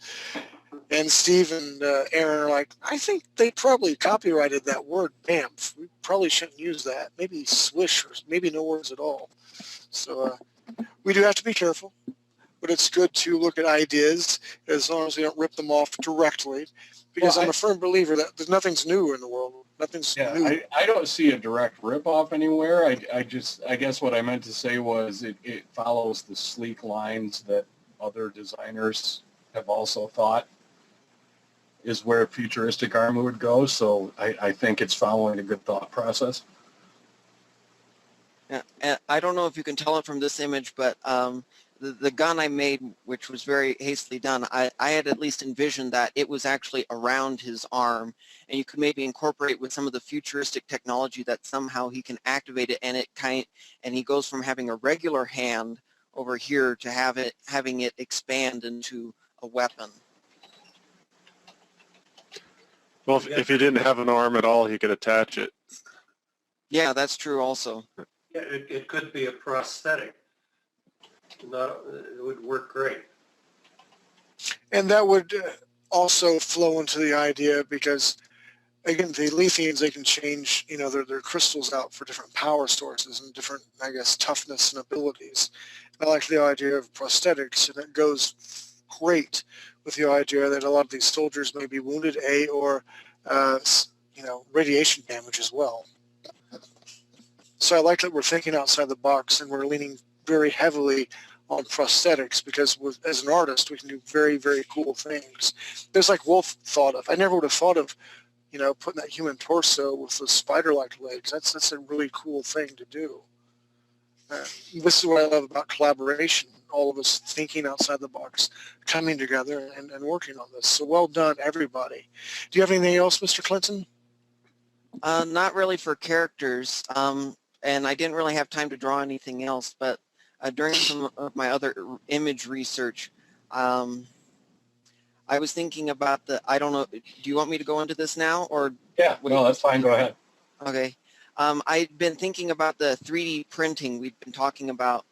And Steve and Aaron are like, I think they probably copyrighted that word Bamf. We probably shouldn't use that. Maybe swish or maybe no words at all. So we do have to be careful, but it's good to look at ideas as long as we don't rip them off directly, because I'm a firm believer that nothing's new in the world. Nothing's new. I don't see a direct rip-off anywhere. I guess what I meant to say was it follows the sleek lines that other designers have also thought is where futuristic armor would go. So I think it's following a good thought process. And I don't know if you can tell it from this image, but the gun I made, which was very hastily done, I had at least envisioned that it was actually around his arm, and you could maybe incorporate with some of the futuristic technology that somehow he can activate it, and and he goes from having a regular hand over here to having it expand into a weapon. Well, if he didn't have an arm at all, he could attach it. Yeah, that's true also. Yeah, it could be a prosthetic. It would work great. And that would also flow into the idea because, again, the Letheans, they can change, their crystals out for different power sources and different, I guess, toughness and abilities. And I like the idea of prosthetics, and it goes great with the idea that a lot of these soldiers may be wounded, or, radiation damage as well. So I like that we're thinking outside the box and we're leaning very heavily on prosthetics because as an artist, we can do very, very cool things. There's like Wolf thought of. I never would have thought of, putting that human torso with the spider-like legs. That's a really cool thing to do. This is what I love about collaboration, all of us thinking outside the box, coming together and working on this. So well done, everybody. Do you have anything else, Mr. Clinton? Not really for characters, and I didn't really have time to draw anything else, but during some of my other image research, I was thinking about I don't know, do you want me to go into this now, or? Yeah, no, that's fine, go ahead. Okay. I'd been thinking about the 3D printing. We'd been talking about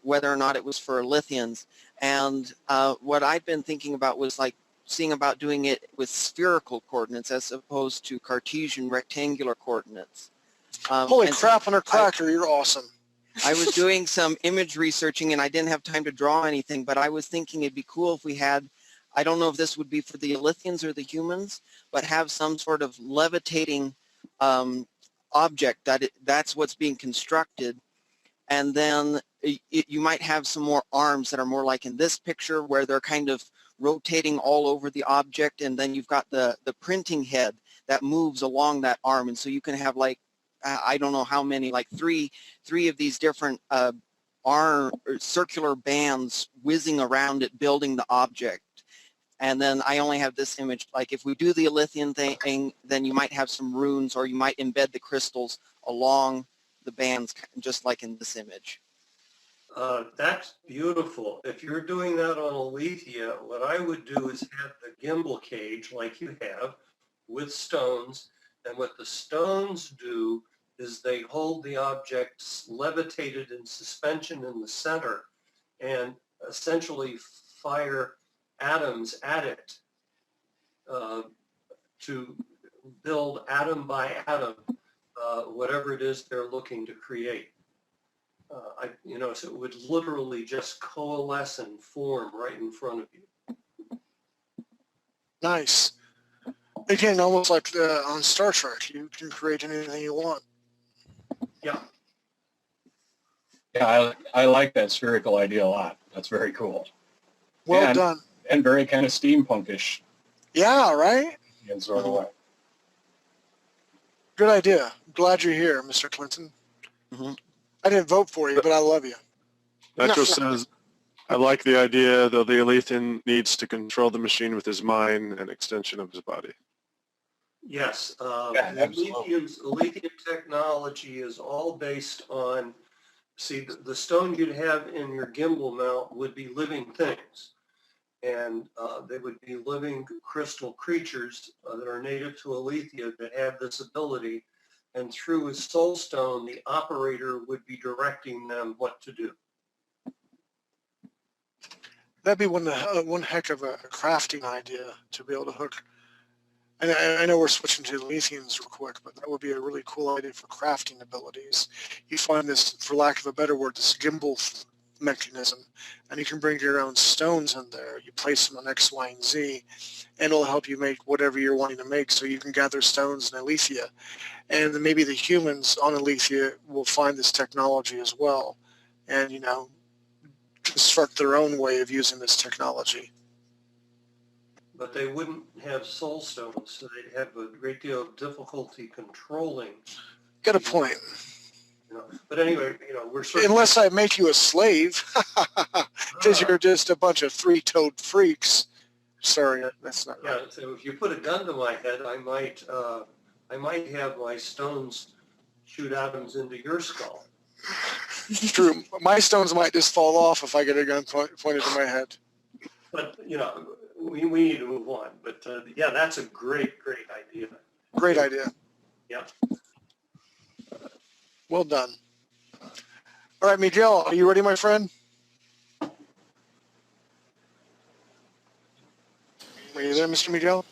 whether or not it was for Lithians, and what I'd been thinking about was seeing about doing it with spherical coordinates as opposed to Cartesian rectangular coordinates. Holy crap on a cracker, you're awesome. I was doing some image researching and I didn't have time to draw anything, but I was thinking it'd be cool if we had, I don't know if this would be for the Lithians or the humans, but have some sort of levitating object that's what's being constructed. And then you might have some more arms that are more like in this picture where they're kind of rotating all over the object, and then you've got the printing head that moves along that arm, and so you can have I don't know how many, three of these different circular bands whizzing around it, building the object. And then I only have this image. If we do the lithium thing, then you might have some runes, or you might embed the crystals along the bands, just like in this image. That's beautiful. If you're doing that on Alethea, what I would do is have the gimbal cage like you have with stones. And what the stones do is they hold the objects levitated in suspension in the center and essentially fire atoms at it to build atom by atom whatever it is they're looking to create. So it would literally just coalesce and form right in front of you. Nice. Again, almost like on Star Trek, you can create anything you want. Yeah. Yeah, I like that spherical idea a lot. That's very cool. Well done. And very kind of steampunkish Yeah, right? in sort of way. Good idea. Glad you're here, Mr. Clinton. Mm-hmm. I didn't vote for you, but I love you. Nacho says, I like the idea, though the Alethian needs to control the machine with his mind, an extension of his body. Yes. Yeah, absolutely. Alethian technology is all based on, the stone you'd have in your gimbal mount would be living things. And they would be living crystal creatures that are native to Alethea that have this ability. And through his soul stone, the operator would be directing them what to do. That'd be one heck of a crafting idea to be able to hook. And I know we're switching to the Letheans real quick, but that would be a really cool idea for crafting abilities. You find this, for lack of a better word, this gimbal mechanism, and you can bring your own stones in there. You place them on X, Y, and Z, and it'll help you make whatever you're wanting to make, so you can gather stones in Alethea. And then maybe the humans on Alethea will find this technology as well, and, construct their own way of using this technology. But they wouldn't have soul stones, so they'd have a great deal of difficulty controlling. Got a point. You know, but anyway, you know, we're sort of, Unless I make you a slave, because you're just a bunch of three-toed freaks. Sorry, that's not right. yeah. So if you put a gun to my head, I might have my stones shoot atoms into your skull. True. My stones might just fall off if I get a gun pointed to my head. But you know, we need to move on. But yeah, that's a great idea. Great idea. Yeah. Well done. All right, Miguel, are you ready, my friend? Are you there, Mr. Miguel?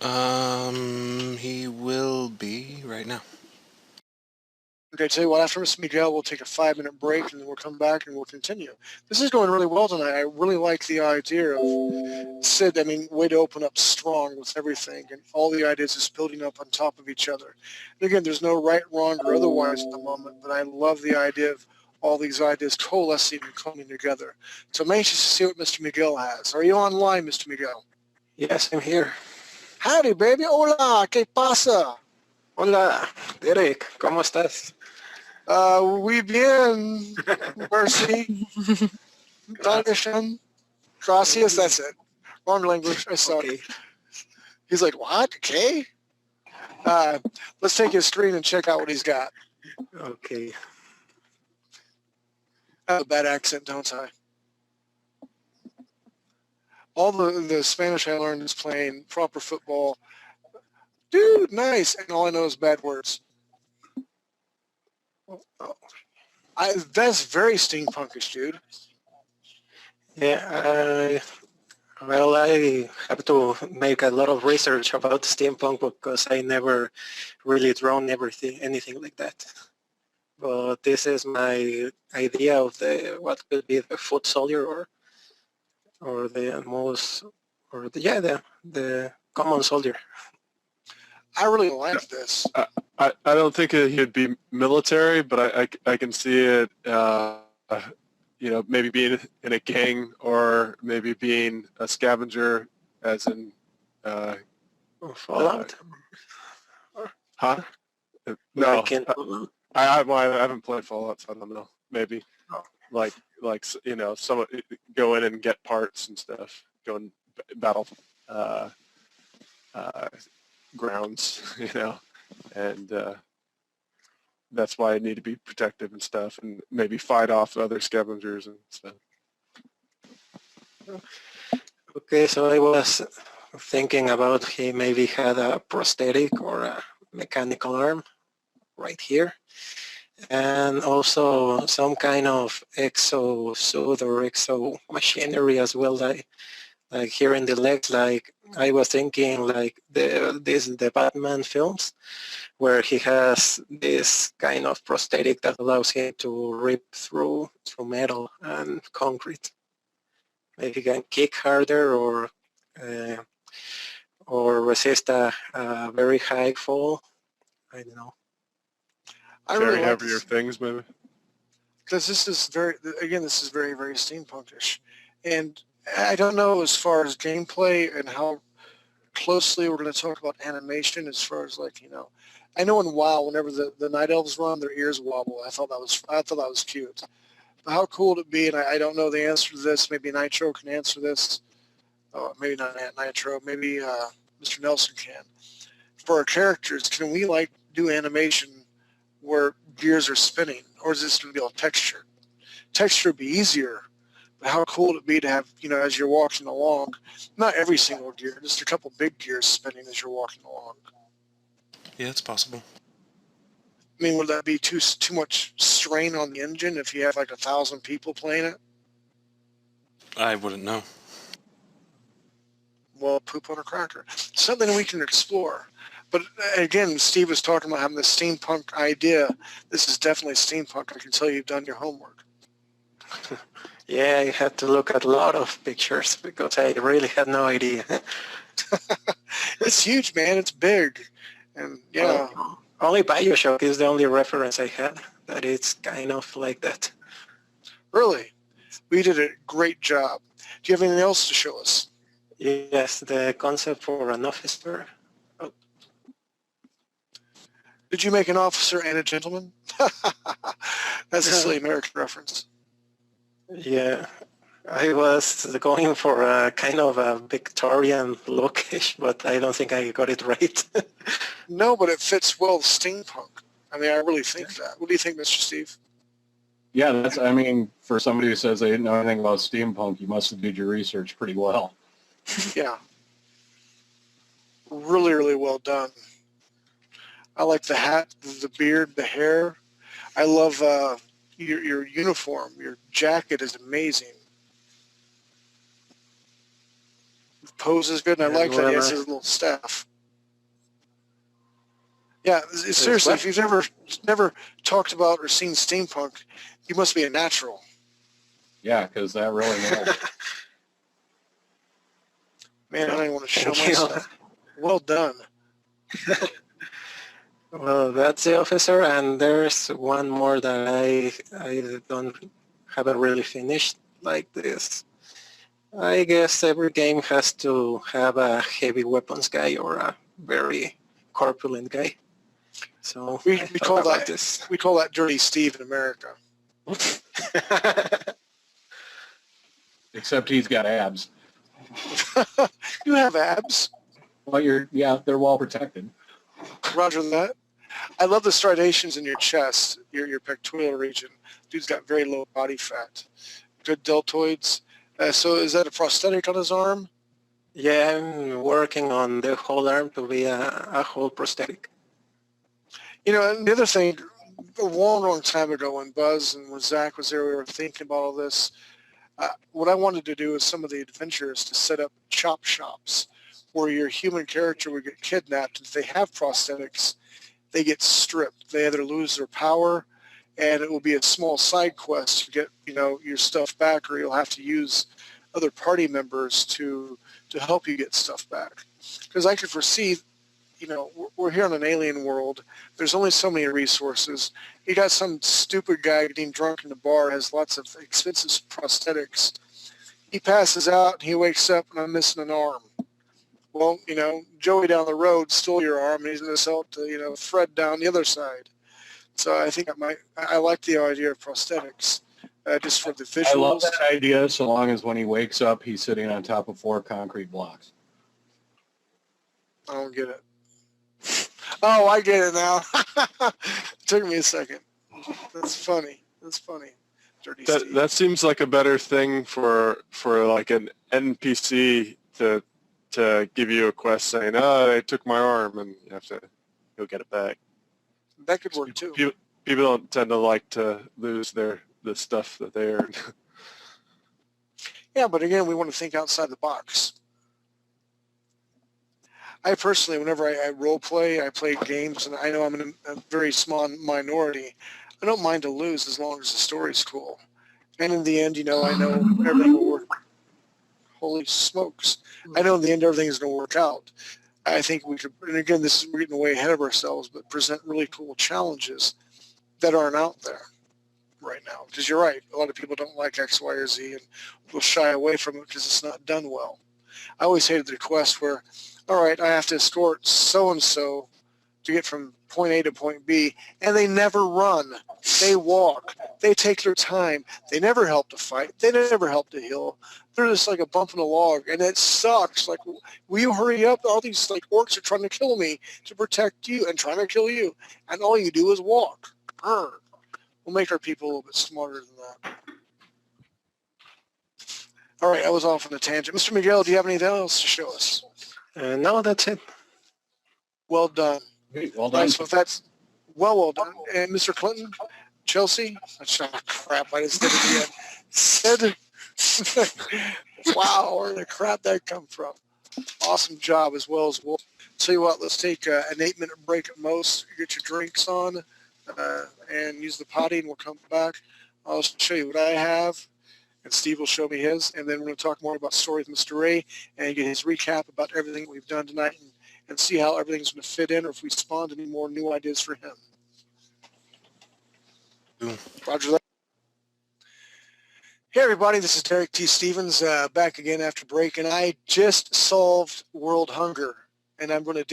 He will be right now. Okay, tell you what, after Mr. Miguel, we'll take a 5-minute break, and then we'll come back and we'll continue. This is going really well tonight. I really like the idea of Sid. I mean, way to open up strong with everything, and all the ideas is building up on top of each other. And again, there's no right, wrong, or otherwise at the moment, but I love the idea of all these ideas coalescing and coming together. So I'm anxious to see what Mr. Miguel has. Are you online, Mr. Miguel? Yes, I'm here. Howdy, baby. Hola, ¿qué pasa? Hola, Derek. ¿Cómo estás? Muy bien, Mercy. Dankeschön. Gracias, that's it. Wrong language, I suck. Okay. He's like, what? Okay. Let's take his screen and check out what he's got. Okay. I have a bad accent, don't I? All the Spanish I learned is playing proper football. Dude, nice. And all I know is bad words. That's very steampunkish, dude. Yeah, well, I have to make a lot of research about steampunk because I never really drawn anything like that. But this is my idea of what could be the foot soldier or the most, or the common soldier. I really like this. I don't think he'd be military, but I can see it, you know, maybe being in a gang or maybe being a scavenger, as in Fallout? huh? No, Like in Fallout? I haven't played Fallout, so I don't know. Maybe like you know, someone go in and get parts and stuff, go and battle grounds, you know, and that's why I need to be protective and stuff, and maybe fight off other scavengers and stuff. Okay, so I was thinking about he maybe had a prosthetic or a mechanical arm right here, and also some kind of exo suit or exo machinery as well, like here in the legs. Like I was thinking, like the Batman films, where he has this kind of prosthetic that allows him to rip through metal and concrete. Maybe he can kick harder or resist a very high fall. I don't know. I Carry really like heavier this things, maybe. because this is very steampunkish, and I don't know as far as gameplay and how closely we're going to talk about animation as far as, like, you know, I know in WoW, whenever the night elves run, their ears wobble. I thought that was cute. But how cool would it be? And I don't know the answer to this. Maybe Nitro can answer this. Oh, maybe not Nitro. Maybe Mr. Nelson can. For our characters, can we like do animation where gears are spinning, or is this going to be all texture? Texture would be easier. But how cool would it be to have, you know, as you're walking along, not every single gear, just a couple big gears spinning as you're walking along? Yeah, it's possible. I mean, would that be too much strain on the engine if you have like 1,000 people playing it? I wouldn't know. Well, poop on a cracker. Something we can explore. But again, Steve was talking about having this steampunk idea. This is definitely steampunk. I can tell you've done your homework. Yeah, I had to look at a lot of pictures because I really had no idea. It's huge, man. It's big. And yeah. Only BioShock is the only reference I had that it's kind of like that. Really? We did a great job. Do you have anything else to show us? Yes, the concept for an officer. Oh. Did you make an officer and a gentleman? That's a silly American reference. Yeah, I was going for a kind of a Victorian lookish, but I don't think I got it right. No, but it fits well with steampunk. I mean, I really think that. What do you think, Mr. Steve? Yeah, that's, I mean, for somebody who says they didn't know anything about steampunk, you must have did your research pretty well. Yeah. Really, really well done. I like the hat, the beard, the hair. I love your uniform. Your jacket is amazing. The pose is good, and I like that he has his little staff. Yeah, seriously, if you've never talked about or seen steampunk, you must be a natural. Yeah, because that really nails. Man, I don't even want to show myself. Well done. Well, that's the officer, and there's one more that I haven't really finished like this. I guess every game has to have a heavy weapons guy or a very corpulent guy. So we call that Dirty Steve in America. Except he's got abs. You have abs. Well, they're well protected. Roger that. I love the striations in your chest, your pectoral region. Dude's got very low body fat. Good deltoids. So is that a prosthetic on his arm? Yeah, I'm working on the whole arm to be a whole prosthetic. You know, and the other thing, a long time ago when Buzz and when Zach was there, we were thinking about all this. What I wanted to do is some of the adventures to set up chop shops where your human character would get kidnapped. If they have prosthetics, they get stripped. They either lose their power, and it will be a small side quest to get, your stuff back, or you'll have to use other party members to help you get stuff back. Because I could foresee, we're here on an alien world. There's only so many resources. You got some stupid guy getting drunk in the bar, has lots of expensive prosthetics. He passes out, and he wakes up, and I'm missing an arm. Well, Joey down the road stole your arm, and he's going to sell it to, Fred down the other side. So I think I like the idea of prosthetics, just for the visuals. I love that idea, so long as when he wakes up, he's sitting on top of 4 concrete blocks. I don't get it. Oh, I get it now. It took me a second. That's funny. Dirty Steve. That seems like a better thing for like an NPC to give you a quest saying, "Oh, they took my arm," and you'll get it back. That could work too. People don't tend to like to lose the stuff that they earn. Yeah, but again, we want to think outside the box. I personally, whenever I role play, I play games, and I know I'm in a very small minority. I don't mind to lose as long as the story's cool. And in the end, I know everything will work. Holy smokes. I know in the end everything is going to work out. I think we could, and again, we're getting way ahead of ourselves, but present really cool challenges that aren't out there right now. Because you're right, a lot of people don't like X, Y, or Z and will shy away from it because it's not done well. I always hated the quest where, all right, I have to escort so-and-so to get from point A to point B, and they never run. They walk. They take their time. They never help to fight. They never help to heal. They're just like a bump in a log, and it sucks. Like, will you hurry up? All these orcs are trying to kill me to protect you and trying to kill you, and all you do is walk. We'll make our people a little bit smarter than that. All right, I was off on a tangent. Mr. Miguel, do you have anything else to show us? No, that's it. Well done. Great, well done. Right, so if that's well done. And Mr. Clinton, Chelsea, crap, I just did it again. Sid, wow, where the crap that come from? Awesome job as well as well. Tell you what, let's take an 8-minute break at most. Get your drinks on and use the potty, and we'll come back. I'll show you what I have, and Steve will show me his, and then we're going to talk more about Story with Mr. Ray and get his recap about everything we've done tonight and see how everything's going to fit in, or if we spawned any more new ideas for him. Roger that. Hey everybody, this is Derek T. Stevens back again after break, and I just solved world hunger, and I'm going to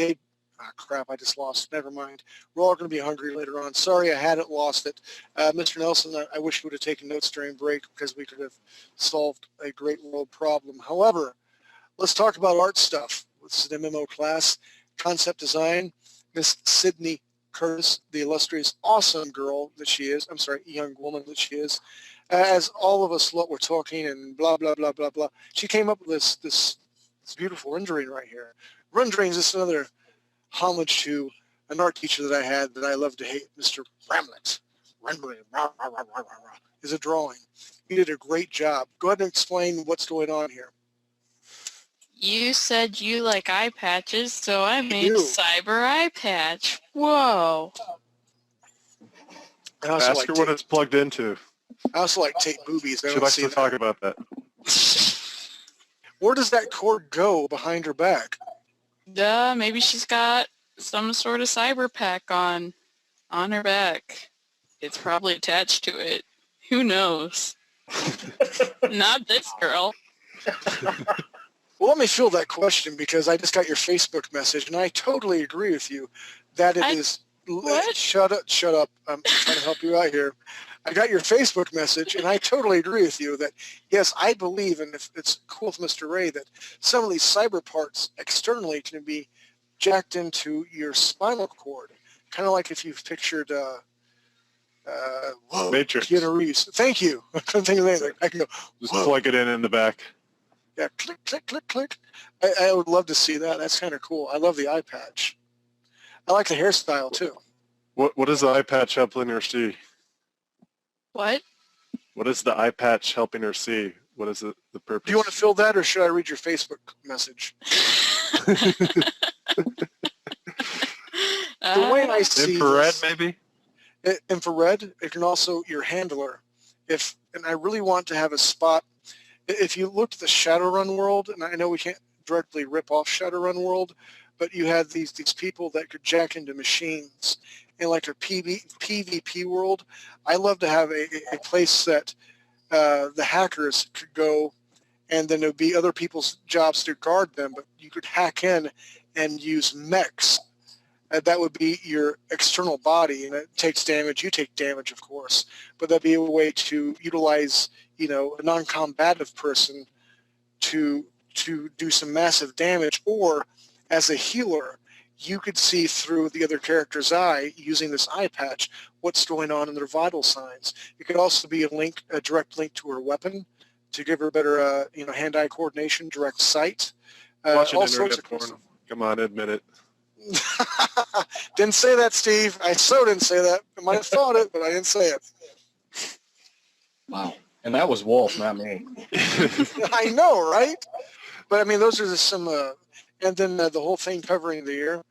Ah, crap, I just lost it. Never mind. We're all going to be hungry later on. Sorry, I hadn't lost it. Mr. Nelson, I wish you would have taken notes during break because we could have solved a great world problem. However, let's talk about art stuff. This is an MMO class, concept design. Miss Sydney Curtis, the illustrious, awesome girl that she is, I'm sorry, young woman that she is, as all of us were talking and blah, blah, blah, blah, blah, she came up with this beautiful rendering right here. Rendering is just another homage to an art teacher that I had that I love to hate, Mr. Bramlett. Rendering is a drawing. He did a great job. Go ahead and explain what's going on here. You said you like eye patches, so I made do. cyber eye patch. Whoa. I also Ask like her what it's plugged into. tape boobies. I She don't likes see to that. talk about that. Where does that cord go behind her back? Duh, maybe she's got some sort of cyber pack on her back. It's probably attached to it. Who knows? Not this girl. Well, let me fill that question because I just got your Facebook message, and I totally agree with you that it is. What? Shut up. I'm trying to help you out here. I got your Facebook message, and I totally agree with you that, yes, I believe, and if it's cool with Mr. Ray, that some of these cyber parts externally can be jacked into your spinal cord, kind of like if you've pictured Matrix. Keanu Reeves. Thank you. I couldn't think of anything. I can go, Just whoa. plug it in the back. Yeah, click, click, click, click. I would love to see that. That's kind of cool. I love the eye patch. I like the hairstyle, too. What does the eye patch helping her see? What? What is the eye patch helping her see? What is the purpose? Do you want to fill that, or should I read your Facebook message? The way I see Infrared, this, maybe? infrared, it can also your handler. And I really want to have a spot. If you looked at the Shadowrun world, and I know we can't directly rip off Shadowrun world, but you had these people that could jack into machines. In like a PvP world, I love to have a place that the hackers could go, and then there would be other people's jobs to guard them, but you could hack in and use mechs. That would be your external body, and it takes damage. You take damage, of course, but that'd be a way to utilize, a non-combative person to do some massive damage, or as a healer, you could see through the other character's eye using this eye patch what's going on in their vital signs. It could also be a direct link to her weapon to give her better, hand-eye coordination, direct sight. Watching all sorts internet of porn. Come on, admit it. Didn't say that, Steve. I so didn't say that. I might have thought it, but I didn't say it. Wow. And that was Wolf, not me. I know, right? But I mean, those are just some, and then the whole thing covering the air,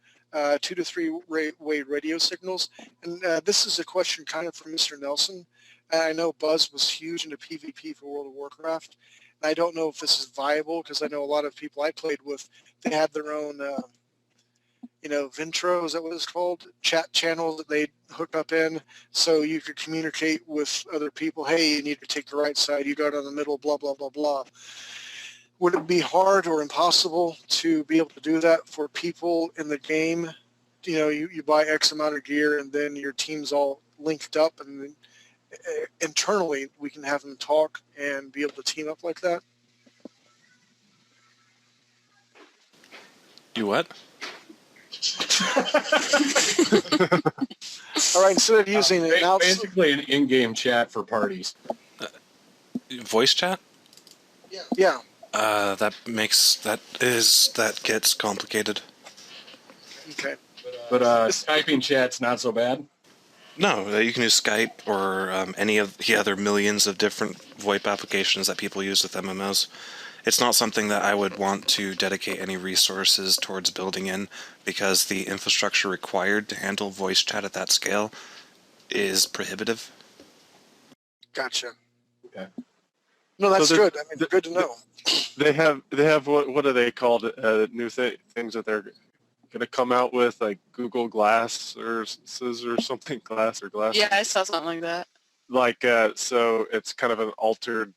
2 to 3 way radio signals. And this is a question kind of for Mr. Nelson. I know Buzz was huge into PvP for World of Warcraft. And I don't know if this is viable because I know a lot of people I played with, they had their own, Vintro, is that what it's called? Chat channel that they hook up in so you could communicate with other people. Hey, you need to take the right side. You go down the middle, blah, blah, blah, blah. Would it be hard or impossible to be able to do that for people in the game? You buy X amount of gear and then your team's all linked up, and then internally we can have them talk and be able to team up like that? You what? All right, instead of using it now, Basically an in-game chat for parties. Voice chat? yeah. That gets complicated. Okay. But typing chat's not so bad. No, you can use Skype or any of the other millions of different VoIP applications that people use with MMOs. It's not something that I would want to dedicate any resources towards building in, because the infrastructure required to handle voice chat at that scale is prohibitive. Gotcha. Okay. No, that's So good. I mean, good to know. They have what are they called? New things that they're going to come out with, like Google Glass or something, Glass. Yeah, I saw something like that. Like so, it's kind of an altered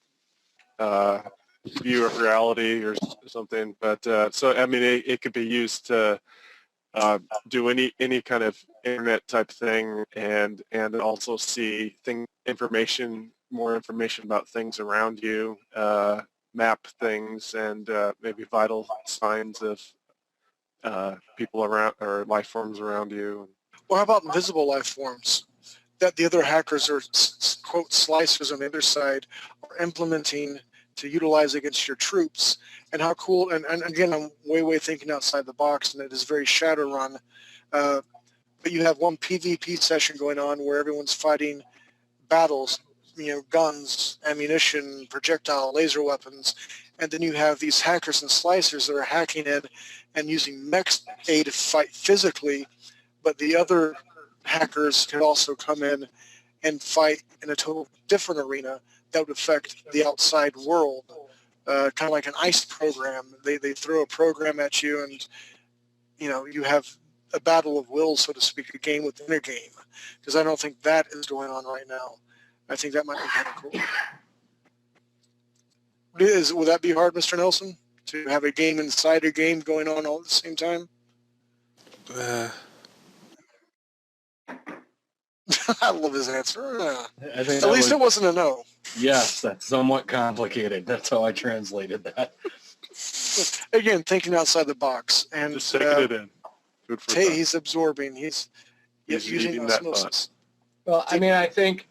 view of reality or something. But so I mean, it could be used to do any kind of internet type thing, and also see more information about things around you, map things, and maybe vital signs of people around or life forms around you. Or how about invisible life forms that the other hackers or quote slicers on the other side are implementing to utilize against your troops? And how cool, and again, I'm way thinking outside the box, and it is very Shadowrun, but you have one PvP session going on where everyone's fighting battles, guns, ammunition, projectile, laser weapons, and then you have these hackers and slicers that are hacking in and using mech A to fight physically, but the other hackers could also come in and fight in a total different arena that would affect the outside world, kind of like an ICE program. They throw a program at you, and you have a battle of wills, so to speak, a game within a game, because I don't think that is going on right now. I think that might be kind of cool. Would that be hard, Mr. Nelson, to have a game inside a game going on all at the same time? I love his answer. I think At least it wasn't a no. Yes, that's somewhat complicated. That's how I translated that. Again, thinking outside the box. And Just taking it in. Good for thought. He's absorbing. He's using eating that osmosis. Well, I mean, I think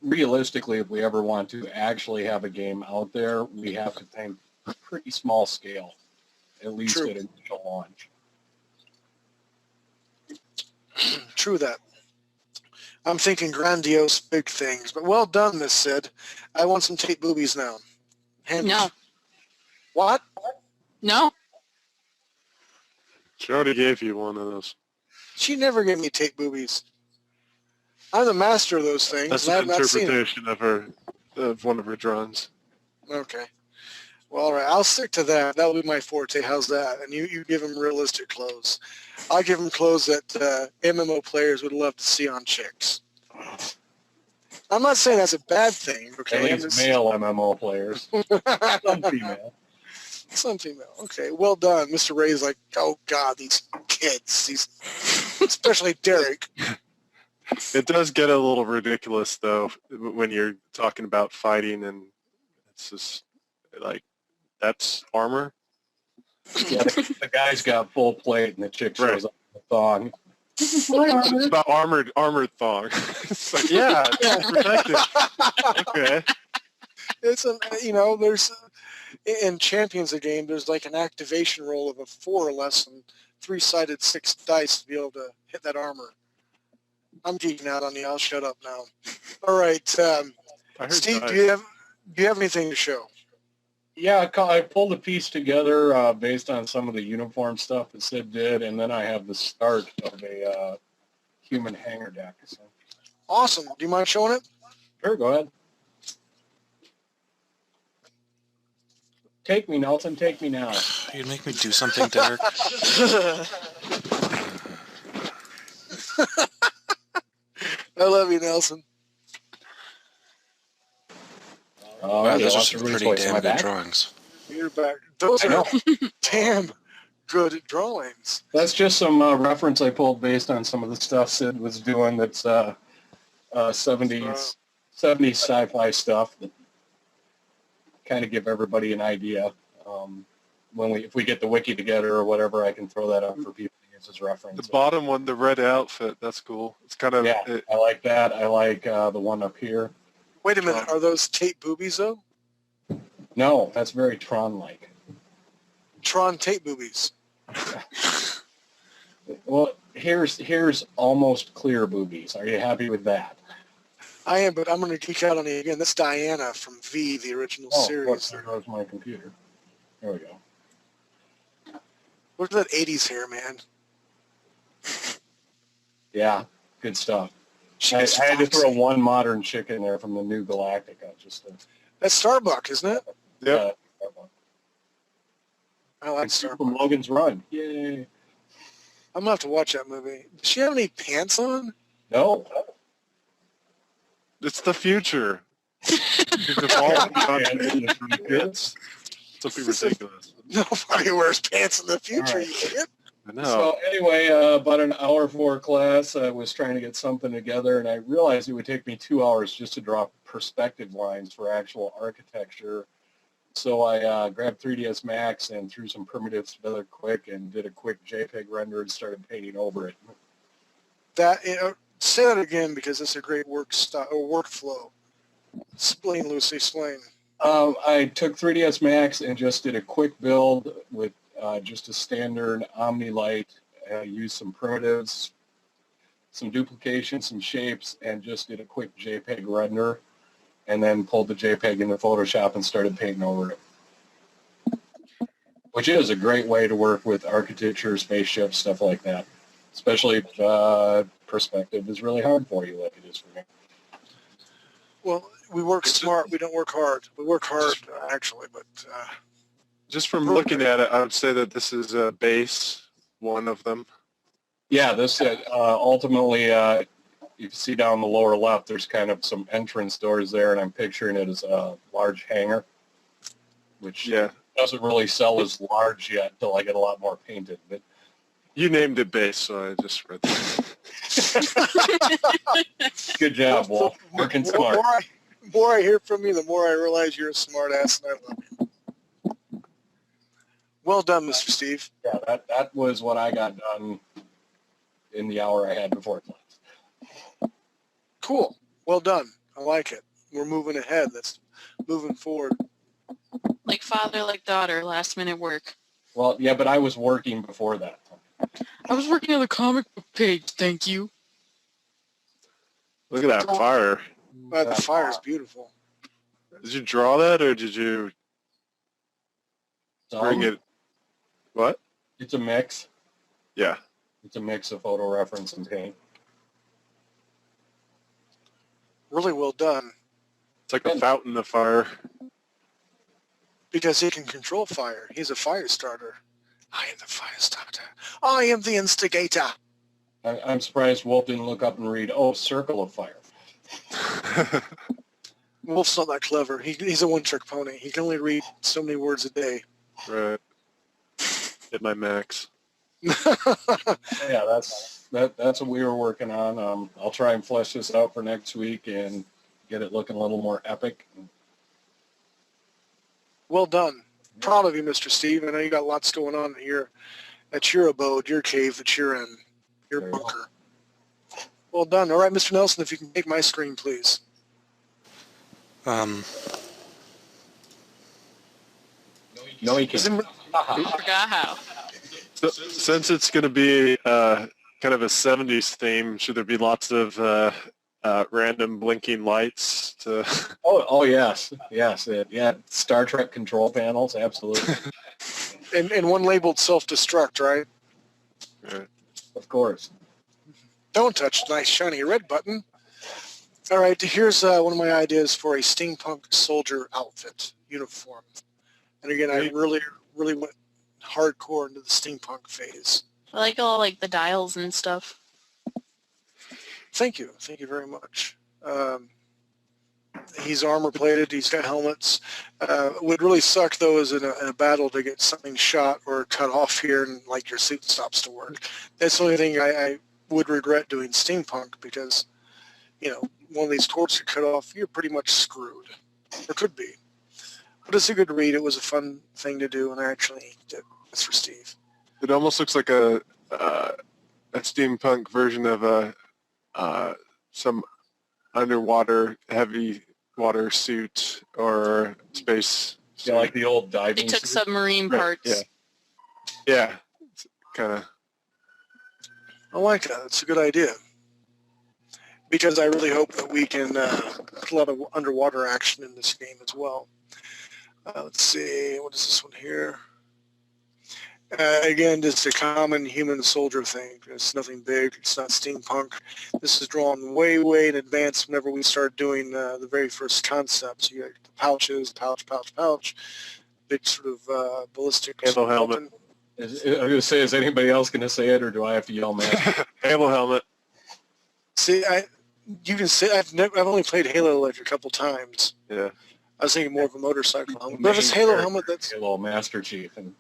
realistically, if we ever want to actually have a game out there, we have to think pretty small scale, at least True. at initial launch. True that. I'm thinking grandiose big things. But well done, Miss Sid. I want some Tate boobies now. No. What? No. She already gave you one of those. She never gave me Tate boobies. I'm the master of those things. That's and I an have not seen them. interpretation of one of her drawings. Okay. Well, all right. I'll stick to that. That'll be my forte. How's that? And you give them realistic clothes. I give them clothes that MMO players would love to see on chicks. I'm not saying that's a bad thing. Okay. At least male MMO players. Some female. Some female. Okay. Well done. Mr. Ray's like, oh God, these kids. Especially Derek. It does get a little ridiculous though when you're talking about fighting, and it's just like, that's armor. Yeah, the guy's got full plate and the chick shows up in the thong. It's about armored thong. It's like, yeah, it's protected. Okay. It's there's in Champions of Game, there's like an activation roll of a 4 or less and 3-sided 6 dice to be able to hit that armor. I'm geeking out on you. I'll shut up now. All right, Steve, do you have anything to show? Yeah, I pulled a piece together based on some of the uniform stuff that Sid did, and then I have the start of a human hanger deck. So. Awesome. Do you mind showing it? Sure, go ahead. Take me, Nelson. Take me now. You'd make me do something, Derek. I love you, Nelson. Oh, Wow, yeah, those are lots some of pretty replays. Am damn I good back? drawings. You're back. Those I are know. damn good drawings. That's just some reference I pulled based on some of the stuff Sid was doing. That's 70s sci-fi stuff that kind of give everybody an idea. If we get the wiki together or whatever, I can throw that up for people to use as reference. The bottom one, the red outfit, that's cool. It's kind of I like that. I like the one up here. Wait a minute. Are those Tate boobies, though? No, that's very Tron-like. Tron Tate boobies. Well, here's almost clear boobies. Are you happy with that? I am, but I'm going to geek out on you again. That's Diana from V, the original series. There goes my computer. There we go. Look at that 80s hair, man. Yeah, good stuff. I She's had to foxy. throw one modern chick in there from the new Galactica. Just to, That's Starbuck, isn't it? Yep. I like and from Starbuck. Logan's Run. Yay. I'm going to have to watch that movie. Does she have any pants on? No. It's the future. It's evolving content for the kids. Something ridiculous. Nobody wears pants in the future, you can't. I know. So anyway, about an hour before class, I was trying to get something together, and I realized it would take me 2 hours just to draw perspective lines for actual architecture. So I grabbed 3ds Max and threw some primitives together quick and did a quick JPEG render and started painting over it. That say that again because it's a great workflow. Explain, Lucy. Explain. I took 3ds Max and just did a quick build with just a standard Omni light. Used some primitives, some duplication, some shapes, and just did a quick JPEG render, and then pulled the JPEG into Photoshop and started painting over it. Which is a great way to work with architecture, spaceships, stuff like that. Especially if perspective is really hard for you, like it is for me. Well, we work smart. We don't work hard. We work hard, actually, but Just from looking at it, I would say that this is a base, one of them. Yeah, this ultimately, you can see down the lower left, there's kind of some entrance doors there, and I'm picturing it as a large hangar, which doesn't really sell as large yet until I get a lot more painted. But You named it base, so I just read that. good job, Wolf. Working smart. The more I hear from you, the more I realize you're a smart ass, and I love you. Well done, Mr. Steve. Yeah, that was what I got done in the hour I had before class. Cool. Well done. I like it. We're moving ahead. That's moving forward. Like father, like daughter, last minute work. Well, yeah, but I was working before that. I was working on the comic book page, thank you. Look at that fire. The fire is beautiful. Did you draw that, or did you bring it? What? It's a mix. Yeah. It's a mix of photo reference and paint. Really well done. It's like a fountain of fire. Because he can control fire. He's a fire starter. I am the fire starter. I am the instigator. I'm surprised Wolf didn't look up and read, circle of fire. Wolf's not that clever. He's a one-trick pony. He can only read so many words a day. Right. Hit my max. Yeah, that's what we were working on. I'll try and flesh this out for next week and get it looking a little more epic. Well done. Proud of you, Mr. Steve. I know you got lots going on here at your abode, your cave that you're in, your bunker. Well done. All right, Mr. Nelson, if you can take my screen, please. No, he can't. Forgot how. So, since it's going to be kind of a 70s theme, should there be lots of random blinking lights to... Oh yes. Yeah, Star Trek control panels, absolutely. And one labeled self-destruct, right? Right. Of course. Don't touch the nice shiny red button. All right, here's one of my ideas for a steampunk soldier outfit, uniform. And again, I really went hardcore into the steampunk phase. I like all like the dials and stuff. Thank you very much. He's armor plated. He's got helmets. Would really suck though is in a battle to get something shot or cut off here and like your suit stops to work. That's the only thing I would regret doing steampunk because, one of these cords get cut off, you're pretty much screwed, or could be. But it's a good read. It was a fun thing to do, and I actually inked it. That's for Steve. It almost looks like a steampunk version of some underwater heavy water suit or space suit. Yeah, like the old diving. They took suit. submarine parts. Yeah. Kind of. I like that. It's a good idea. Because I really hope that we can put a lot of underwater action in this game as well. Let's see, what is this one here? Again, just a common human soldier thing. It's nothing big. It's not steampunk. This is drawn way, way in advance whenever we start doing the very first concepts. You got the pouches, pouch, big sort of ballistic Halo helmet. I was going to say, is anybody else going to say it, or do I have to yell master? Halo helmet. See, you can say I've only played Halo like a couple times. Yeah. I was thinking more of a motorcycle helmet. But if it's Halo helmet, that's Halo Master Chief. And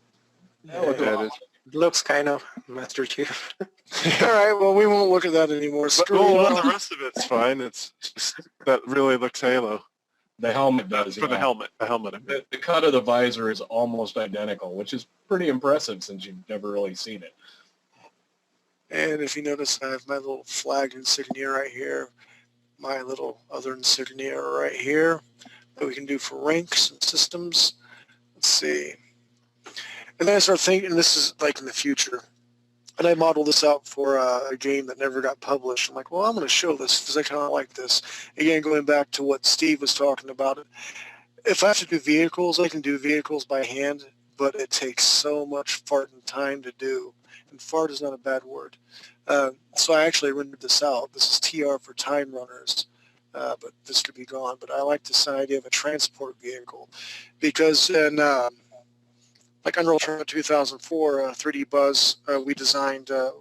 that would It looks kind of Master Chief. All right, well, we won't look at that anymore. But, Screw well, it. the rest of it's fine. It's just, that really looks Halo. The helmet does, For the yeah. helmet. The helmet. I mean. The cut of the visor is almost identical, which is pretty impressive since you've never really seen it. And if you notice, I have my little flag insignia right here, my little other insignia right here that we can do for ranks and systems. Let's see. And then I start thinking, this is like in the future, and I modeled this out for a game that never got published. I'm like, well, I'm going to show this because I kind of like this. Again, going back to what Steve was talking about, if I have to do vehicles, I can do vehicles by hand, but it takes so much fart and time to do. And fart is not a bad word. So I actually rendered this out. This is TR for time runners, but this could be gone. But I like this idea of a transport vehicle because in like Unreal Tournament 2004, 3D Buzz, we designed a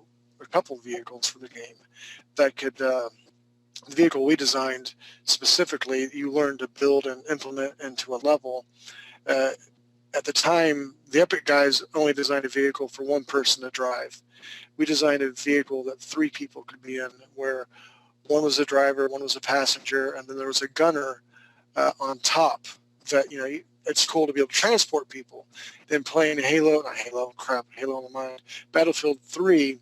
couple of vehicles for the game that could, the vehicle we designed specifically, you learn to build and implement into a level. At the time, the Epic guys only designed a vehicle for one person to drive. We designed a vehicle that 3 people could be in, where one was a driver, one was a passenger, and then there was a gunner on top that, you know, it's cool to be able to transport people. Then playing Halo on the mind, Battlefield 3,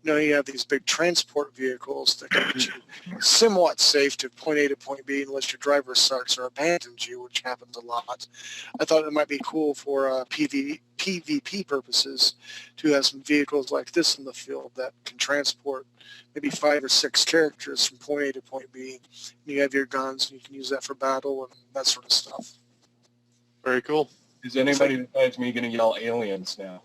you know, you have these big transport vehicles that can get you somewhat safe to point A to point B unless your driver sucks or abandons you, which happens a lot. I thought it might be cool for PvP purposes to have some vehicles like this in the field that can transport maybe 5 or 6 characters from point A to point B. And you have your guns, and you can use that for battle and that sort of stuff. Very cool. Is anybody besides me going to yell aliens now?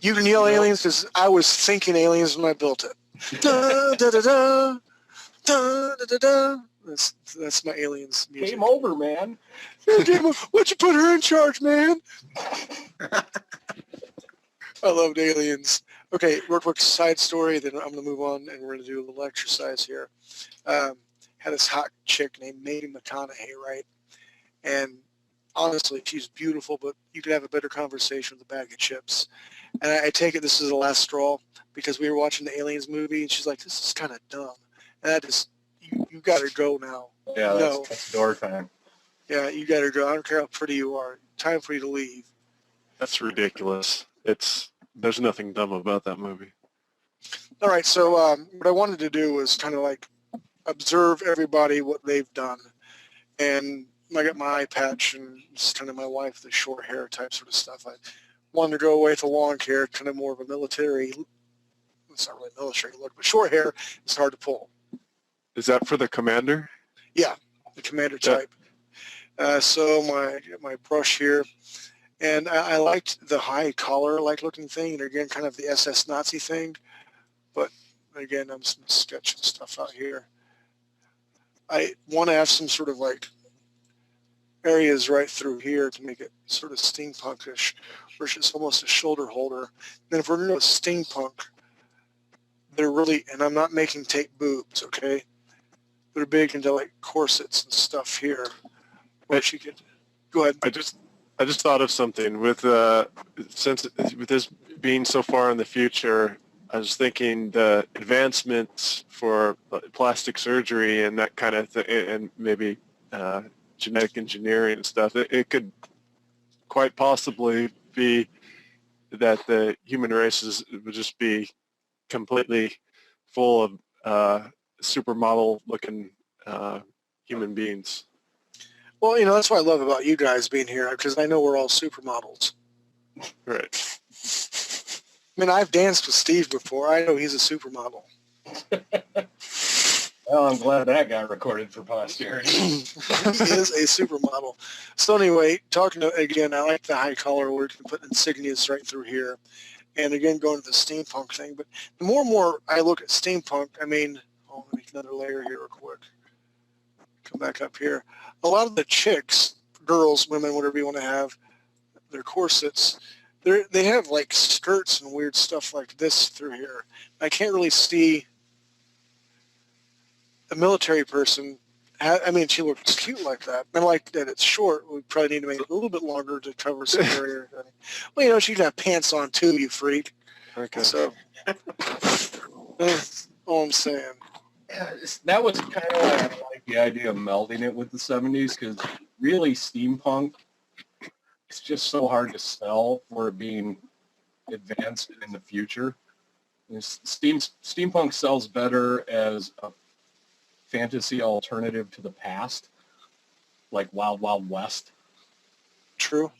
You can yell aliens because I was thinking aliens when I built it. Da, da, da, da, da, da, da, da. That's my aliens music. Game over, man. Game over. Why'd you put her in charge, man? I loved aliens. Okay, real quick side story, then I'm going to move on and we're going to do a little exercise here. Had this hot chick named Maddie McConaughey, right? And honestly, she's beautiful, but you could have a better conversation with a bag of chips. And I take it this is the last straw because we were watching the Aliens movie, and she's like, this is kind of dumb. And I just, you got to go now. Yeah, No. that's door time. Yeah, you got to go. I don't care how pretty you are. Time for you to leave. That's ridiculous. There's nothing dumb about that movie. All right, so what I wanted to do was kind of like observe everybody, what they've done. And I got my eye patch and it's kind of my wife, the short hair type sort of stuff. I wanted to go away with the long hair, kind of more of a military, it's not really military look, but short hair is hard to pull. Is that for the commander? Yeah, the commander type. So my brush here, and I liked the high collar-like looking thing, and again, kind of the SS Nazi thing, but again, I'm some sketching stuff out here. I want to have some sort of like areas right through here to make it sort of steampunkish, where it's almost a shoulder holder. And then if we're going to go steampunk, they're really, and I'm not making tape boobs, okay? They're big into like corsets and stuff here, where she could, go ahead. I just thought of something with with this being so far in the future. I was thinking the advancements for plastic surgery and that kind of thing, and maybe genetic engineering and stuff. It could quite possibly be that the human races would just be completely full of supermodel-looking human beings. Well, you know, that's what I love about you guys being here, because I know we're all supermodels. Right. I mean, I've danced with Steve before. I know he's a supermodel. Well, I'm glad that got recorded for posterity. He is a supermodel. So anyway, talking to, again, I like the high collar where you can put insignias right through here. And again, going to the steampunk thing. But the more and more I look at steampunk, I mean, let me make another layer here real quick. Come back up here. A lot of the chicks, girls, women, whatever you want to have, their corsets, they have like skirts and weird stuff like this through here. I can't really see a military person I mean, she looks cute like that. I like that it's short. We probably need to make it a little bit longer to cover some area. Well, you know, she can have pants on too, you freak. Okay. So that's all I'm saying. Yeah, that was kind of why I like the idea of melding it with the 70s, because really steampunk, it's just so hard to sell for it being advanced in the future. Steampunk sells better as a fantasy alternative to the past, like Wild Wild West. True.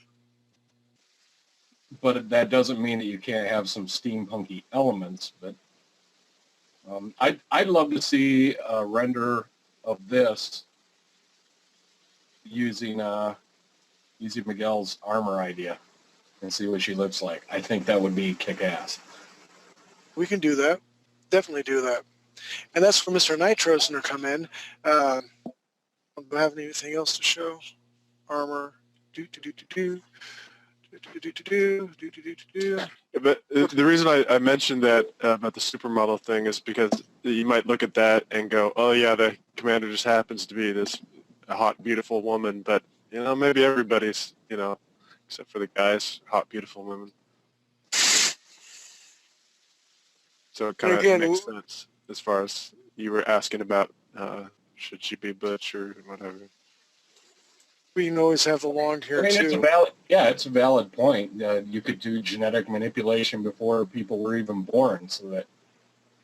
But that doesn't mean that you can't have some steampunky elements. But I'd love to see a render of this using Miguel's armor idea and see what she looks like. I think that would be kick-ass. We can do that. Definitely do that. And that's for Mr. Nitro's to come in. Do I have anything else to show? Armor. But the reason I mentioned that about the supermodel thing is because you might look at that and go, oh yeah, the commander just happens to be this hot, beautiful woman, but you know, maybe everybody's, you know, except for the guys, hot, beautiful women. So it kind of makes sense as far as you were asking about should she be butch or whatever. We can always have the long hair too. It's a valid point. You could do genetic manipulation before people were even born, so that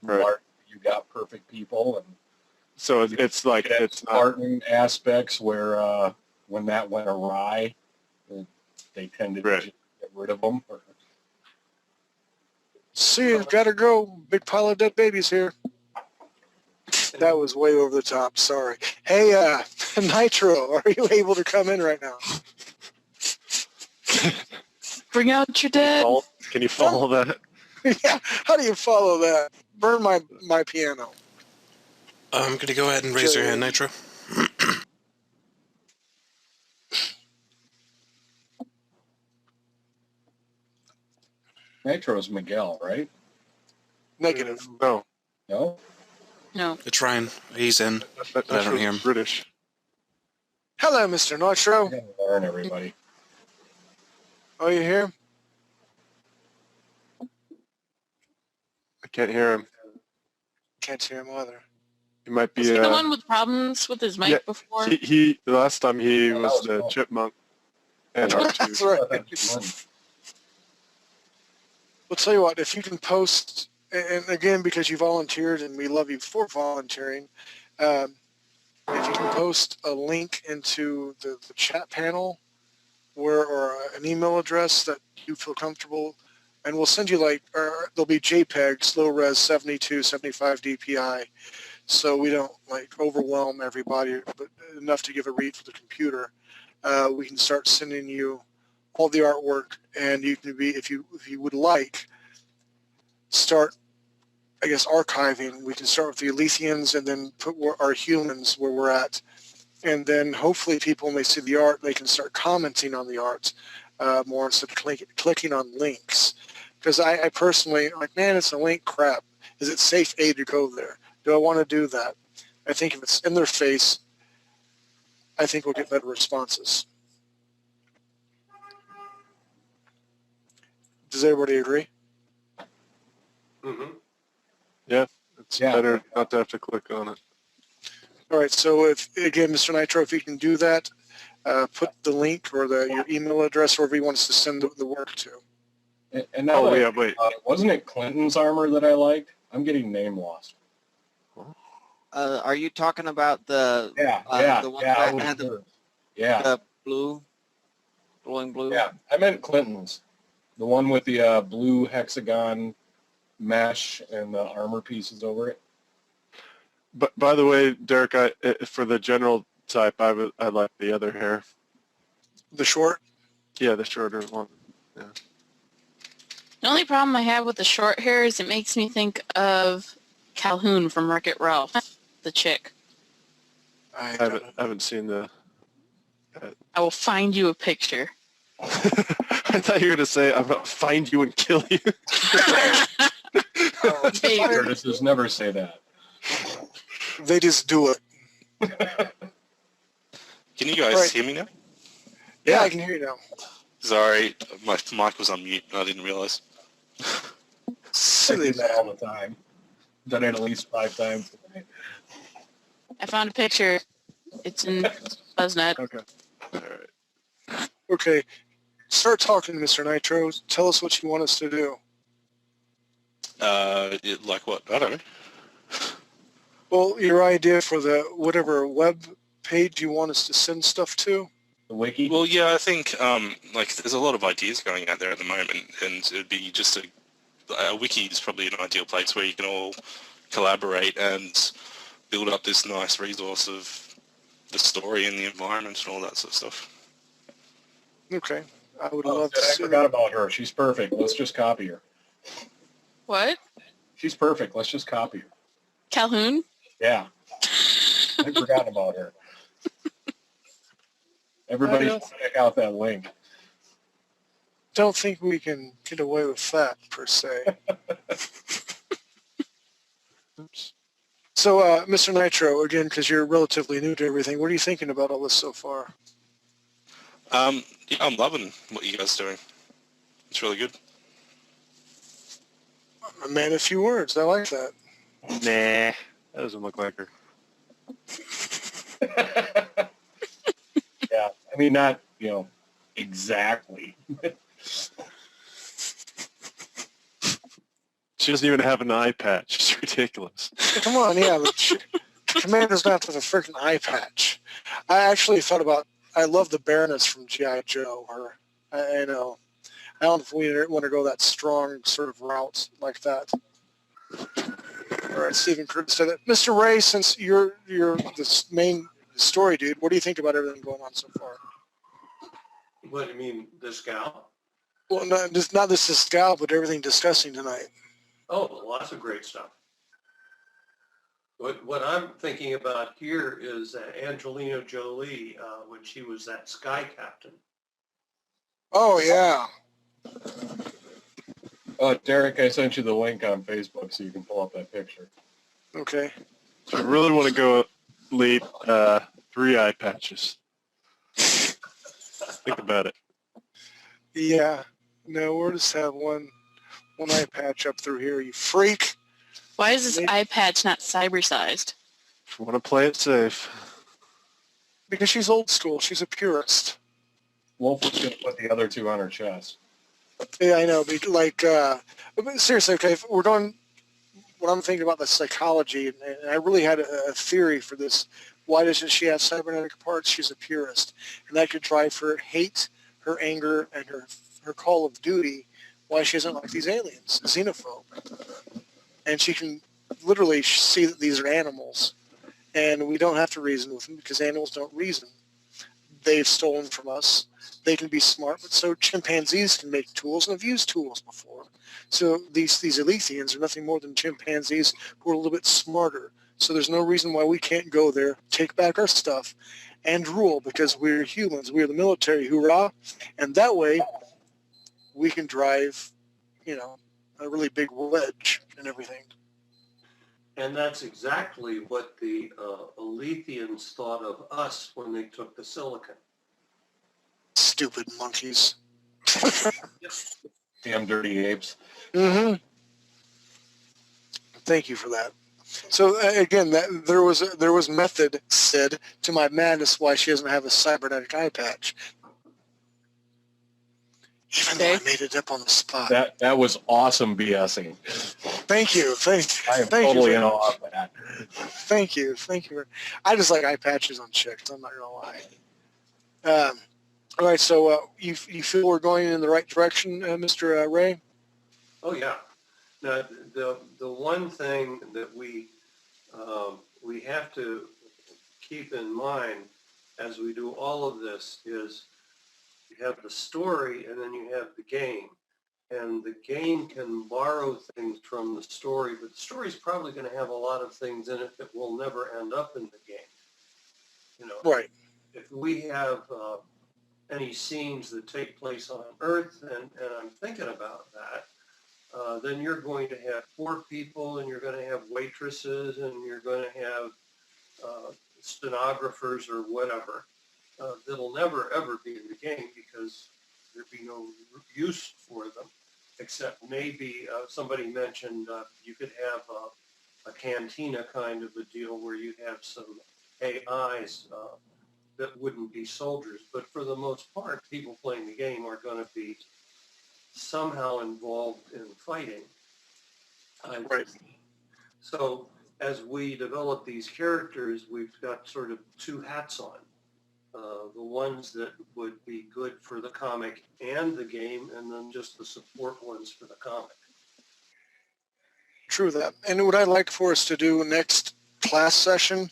you got perfect people. And so it's like it's Spartan aspects where when that went awry, they tended to just get rid of them. See, you've got to go. Big pile of dead babies here. That was way over the top. Sorry. Hey, Nitro, are you able to come in right now? Bring out your dead. Can you follow that? Yeah. How do you follow that? Burn my piano. I'm going to go ahead and raise your hand, Nitro. Nitro's Miguel, right? Negative. No. No? No. It's Ryan. He's in, but I don't hear him. British. Hello, Mr. Nitro. I gotta learn, everybody. Oh, you here? I can't hear him. Can't hear him either. He might be Was he the one with problems with his mic before? He the last time he was the chipmunk. And That's right. We'll tell you what, if you can post, and again, because you volunteered and we love you for volunteering, if you can post a link into the chat panel or an email address that you feel comfortable, and we'll send you there'll be JPEGs, low res 72, 75 DPI, so we don't overwhelm everybody, but enough to give a read for the computer. We can start sending you all the artwork, and you can be, if you would like, start, I guess, archiving. We can start with the Alethians and then put our humans where we're at, and then hopefully people, when they see the art, they can start commenting on the art more instead of clicking on links. Because I personally, man, it's a link, crap. Is it safe to go there? Do I want to do that? I think if it's in their face, I think we'll get better responses. Does everybody agree? Mm-hmm. Yeah, it's better not to have to click on it. All right, so again, Mr. Nitro, if you can do that, put the link or your email address wherever you want us to send the work to. And now, wait. Wasn't it Clinton's armor that I liked? I'm getting name lost. Are you talking about the the one that had the blue, glowing blue? Yeah, I meant Clinton's. The one with the blue hexagon mesh and the armor pieces over it. But by the way, Derek, for the general type, I like the other hair. The short? Yeah, the shorter one. Yeah. The only problem I have with the short hair is it makes me think of Calhoun from Wreck-It Ralph, the chick. I haven't seen the... I will find you a picture. I thought you were going to say, I'm going to find you and kill you. Curtis never say that. They just do it. Can you guys Right. hear me now? Yeah, I can hear you now. Sorry, my mic was on mute. I didn't realize. I Silly do that all man. the time. Done it at least 5 times today. I found a picture. It's in BuzzNet. Okay. All right. Okay, start talking, Mr. Nitro. Tell us what you want us to do. Like what? I don't know. Well, your idea for the whatever web page you want us to send stuff to. The wiki? Well, yeah, I think like there's a lot of ideas going out there at the moment, and it'd be just a wiki is probably an ideal place where you can all collaborate and build up this nice resource of the story and the environment and all that sort of stuff. Okay, I would Oh, love to I see forgot that. about her. She's perfect. Let's just copy her. What? She's perfect. Let's just copy her. Calhoun? Yeah. I forgot about her. Everybody should check out that link. Don't think we can get away with that per se. Oops. So, Mr. Nitro, again, because you're relatively new to everything, what are you thinking about all this so far? Yeah, I'm loving what you guys are doing. It's really good. A man of few words. I like that. Nah, that doesn't look like her. Yeah. I mean, not, exactly. She doesn't even have an eye patch. It's ridiculous. Come on, yeah, but Commander's not have a freaking eye patch. I actually thought about, I love the Baroness from G.I. Joe. Her, I know. I don't know if we want to go that strong sort of route like that. All right, Stephen Curtis said it. Mr. Ray, since you're the main story dude, what do you think about everything going on so far? What do you mean, this gal? Well, not this is gal, but everything discussing tonight. Oh, lots of great stuff. What I'm thinking about here is Angelina Jolie when she was that sky captain. Oh, yeah. Oh, Derek, I sent you the link on Facebook so you can pull up that picture. Okay. So I really want to go lead 3 eye patches. Think about it. Yeah. No, we'll just have one eye patch up through here, you freak. Why is this eye patch not cyber-sized? If you want to play it safe. Because she's old school. She's a purist. Wolf was going to put the other 2 on her chest. Yeah, I know. But like, but seriously, okay, if we're going, what I'm thinking about the psychology, and I really had a theory for this. Why doesn't she have cybernetic parts? She's a purist. And that could drive her hate, her anger, and her call of duty, why she doesn't like these aliens, xenophobe. And she can literally see that these are animals. And we don't have to reason with them because animals don't reason. They've stolen from us. They can be smart, but so chimpanzees can make tools and have used tools before. So these Alethians are nothing more than chimpanzees who are a little bit smarter. So there's no reason why we can't go there, take back our stuff, and rule because we're humans. We're the military, hoorah. And that way we can drive, a really big wedge and everything. And that's exactly what the Alethians thought of us when they took the silicon. Stupid monkeys. Damn dirty apes. Mm-hmm. Thank you for that. So again, there was method said to my madness why she doesn't have a cybernetic eye patch. Even though I made it up on the spot. That was awesome BSing. Thank you. I am totally in awe of that. Thank you. I just like eye patches on chicks. I'm not gonna lie. All right. So you feel we're going in the right direction, Mr. Ray? Oh yeah. Now the one thing that we have to keep in mind as we do all of this is you have the story and then you have the game. And the game can borrow things from the story, but the story is probably going to have a lot of things in it that will never end up in the game. Right. If we have any scenes that take place on Earth, and I'm thinking about that, then you're going to have poor people, and you're going to have waitresses, and you're going to have stenographers or whatever that'll never ever be in the game because there'd be no use for them, except maybe somebody mentioned you could have a cantina kind of a deal where you have some AIs that wouldn't be soldiers. But for the most part, people playing the game are going to be somehow involved in fighting. Right. So as we develop these characters, we've got sort of two hats on. The ones that would be good for the comic and the game, and then just the support ones for the comic. True that. And what I'd like for us to do next class session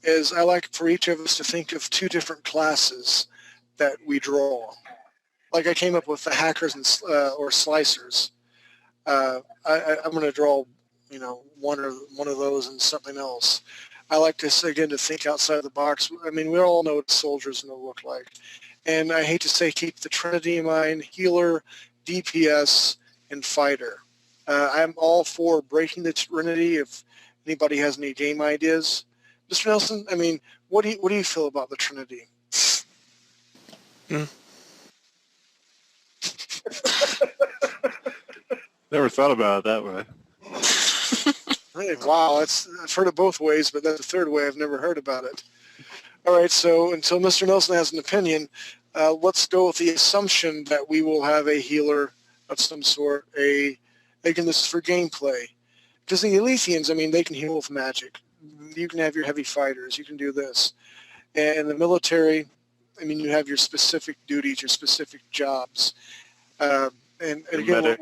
is I like for each of us to think of 2 different classes that we draw. Like I came up with the hackers and or slicers. I'm going to draw, one of those and something else. I like to, again, to think outside the box. I mean, we all know what soldiers will look like. And I hate to say keep the Trinity in mind: healer, DPS, and fighter. I'm all for breaking the Trinity if anybody has any game ideas. Mr. Nelson, I mean, what do you feel about the Trinity? Never thought about it that way. Hey, wow, I've heard it both ways, but that's the third way I've never heard about it. All right, so until Mr. Nelson has an opinion, let's go with the assumption that we will have a healer of some sort. Again, this is for gameplay. Because the Elethians, I mean, they can heal with magic. You can have your heavy fighters. You can do this. And the military, I mean, you have your specific duties, your specific jobs. And again,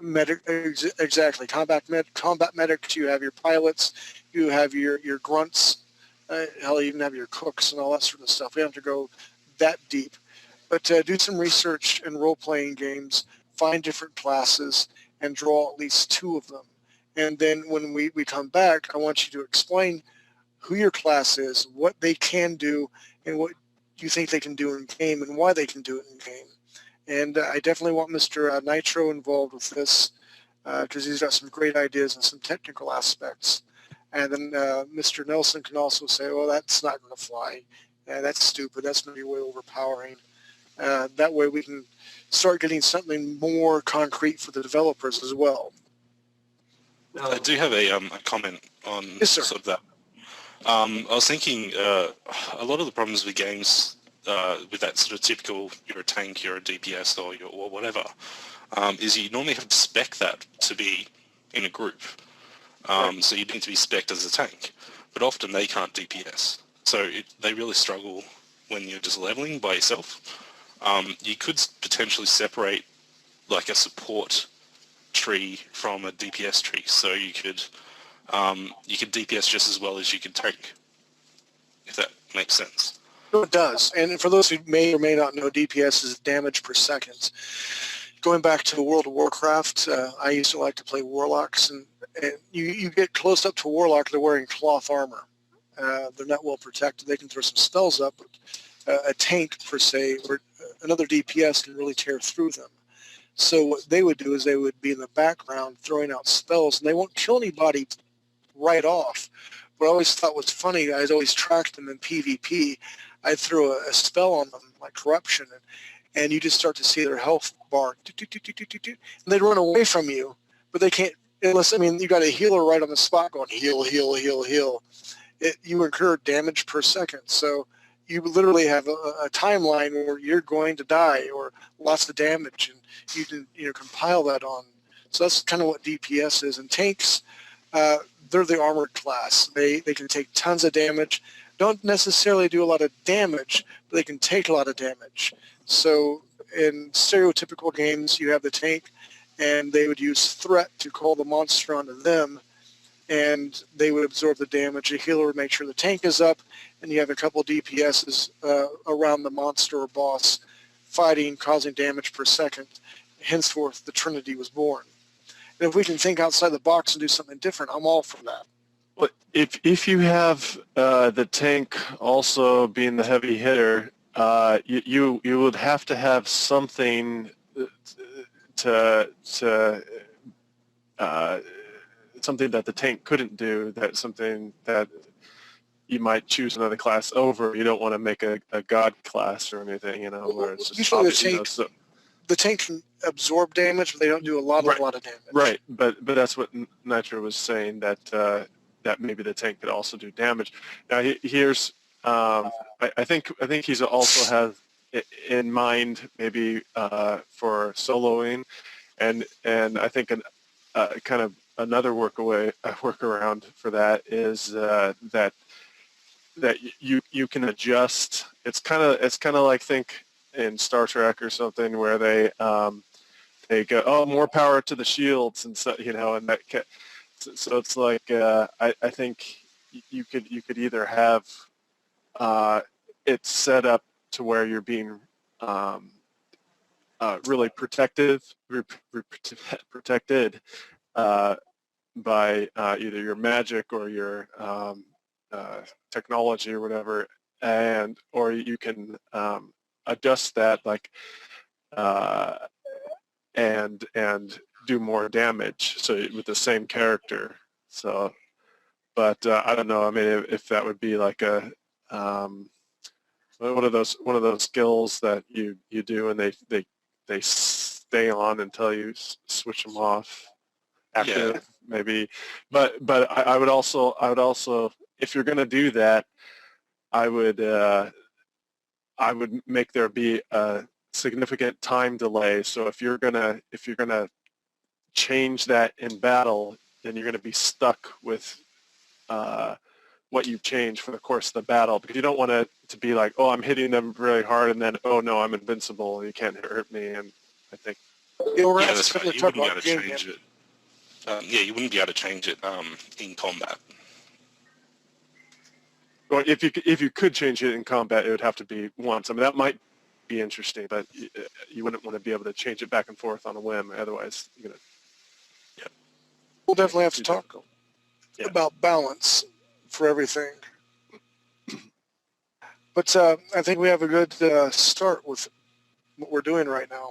medics. Exactly. Combat medics. You have your pilots. You have your grunts. Hell, you even have your cooks and all that sort of stuff. We don't have to go that deep, but do some research in role-playing games. Find different classes and draw at least 2 of them. And then when we come back, I want you to explain who your class is, what they can do, and what you think they can do in game, and why they can do it in game. And I definitely want Mr. Nitro involved with this because he's got some great ideas and some technical aspects. And then Mr. Nelson can also say, well, that's not going to fly. That's stupid. That's going to be way overpowering. That way we can start getting something more concrete for the developers as well. I do have a comment on Yes, sir. sort of that. I was thinking a lot of the problems with games with that sort of typical, you're a tank, you're a DPS, or whatever, is you normally have to spec that to be in a group. So you need to be spec'd as a tank, but often they can't DPS. So they really struggle when you're just leveling by yourself. You could potentially separate like a support tree from a DPS tree, so you could DPS just as well as you could tank, if that makes sense. It does. And for those who may or may not know, DPS is damage per second. Going back to World of Warcraft, I used to like to play Warlocks, and you get close up to a Warlock, they're wearing cloth armor. They're not well protected. They can throw some spells up, but a tank, per se, or another DPS can really tear through them. So what they would do is they would be in the background throwing out spells, and they won't kill anybody right off. What I always thought was funny, I always tracked them in PvP. I'd throw a spell on them, like Corruption, and you just start to see their health bar, and they'd run away from you, but they can't, unless, I mean, you got a healer right on the spot going, heal, heal, heal, heal. You incur damage per second, so you literally have a timeline where you're going to die or lots of damage, and you can compile that on. So that's kind of what DPS is. And tanks, they're the armored class. They can take tons of damage. Don't necessarily do a lot of damage, but they can take a lot of damage. So in stereotypical games, you have the tank, and they would use threat to call the monster onto them, and they would absorb the damage. The healer would make sure the tank is up, and you have a couple DPSs around the monster or boss fighting, causing damage per second. Henceforth, the Trinity was born. And if we can think outside the box and do something different, I'm all for that. Well, if you have the tank also being the heavy hitter, you would have to have something something that the tank couldn't do. That something that you might choose another class over. You don't want to make a god class or anything, where it's just Usually obvious, the tank can absorb damage, but they don't do a lot of damage. Right, but that's what Nitro was saying, that that maybe the tank could also do damage. Now here's I think he's also has in mind maybe for soloing, and I think kind of another workaround for that is that you can adjust. It's kind of like, think in Star Trek or something, where they go, oh, more power to the shields, and so and that so it's like I think you could either have it set up to where you're being really protected by either your magic or your technology or whatever, or you can adjust that, like and do more damage, so with the same character. So, but I don't know. I mean, if that would be like a one of those skills that you do, and they stay on until you switch them off active, maybe. But I would also, if you're going to do that, I would make there be a significant time delay. So if you're gonna change that in battle, then you're going to be stuck with what you've changed for the course of the battle, because you don't want it to be like, oh, I'm hitting them really hard, and then, oh no, I'm invincible and you can't hurt me. And I think that's right. You wouldn't be able to change it. You wouldn't be able to change it in combat. Well, if you could change it in combat, it would have to be once. I mean, that might be interesting, but you wouldn't want to be able to change it back and forth on a whim. Otherwise, you're gonna. Yeah. We'll definitely have to talk about balance for everything. But I think we have a good start with what we're doing right now.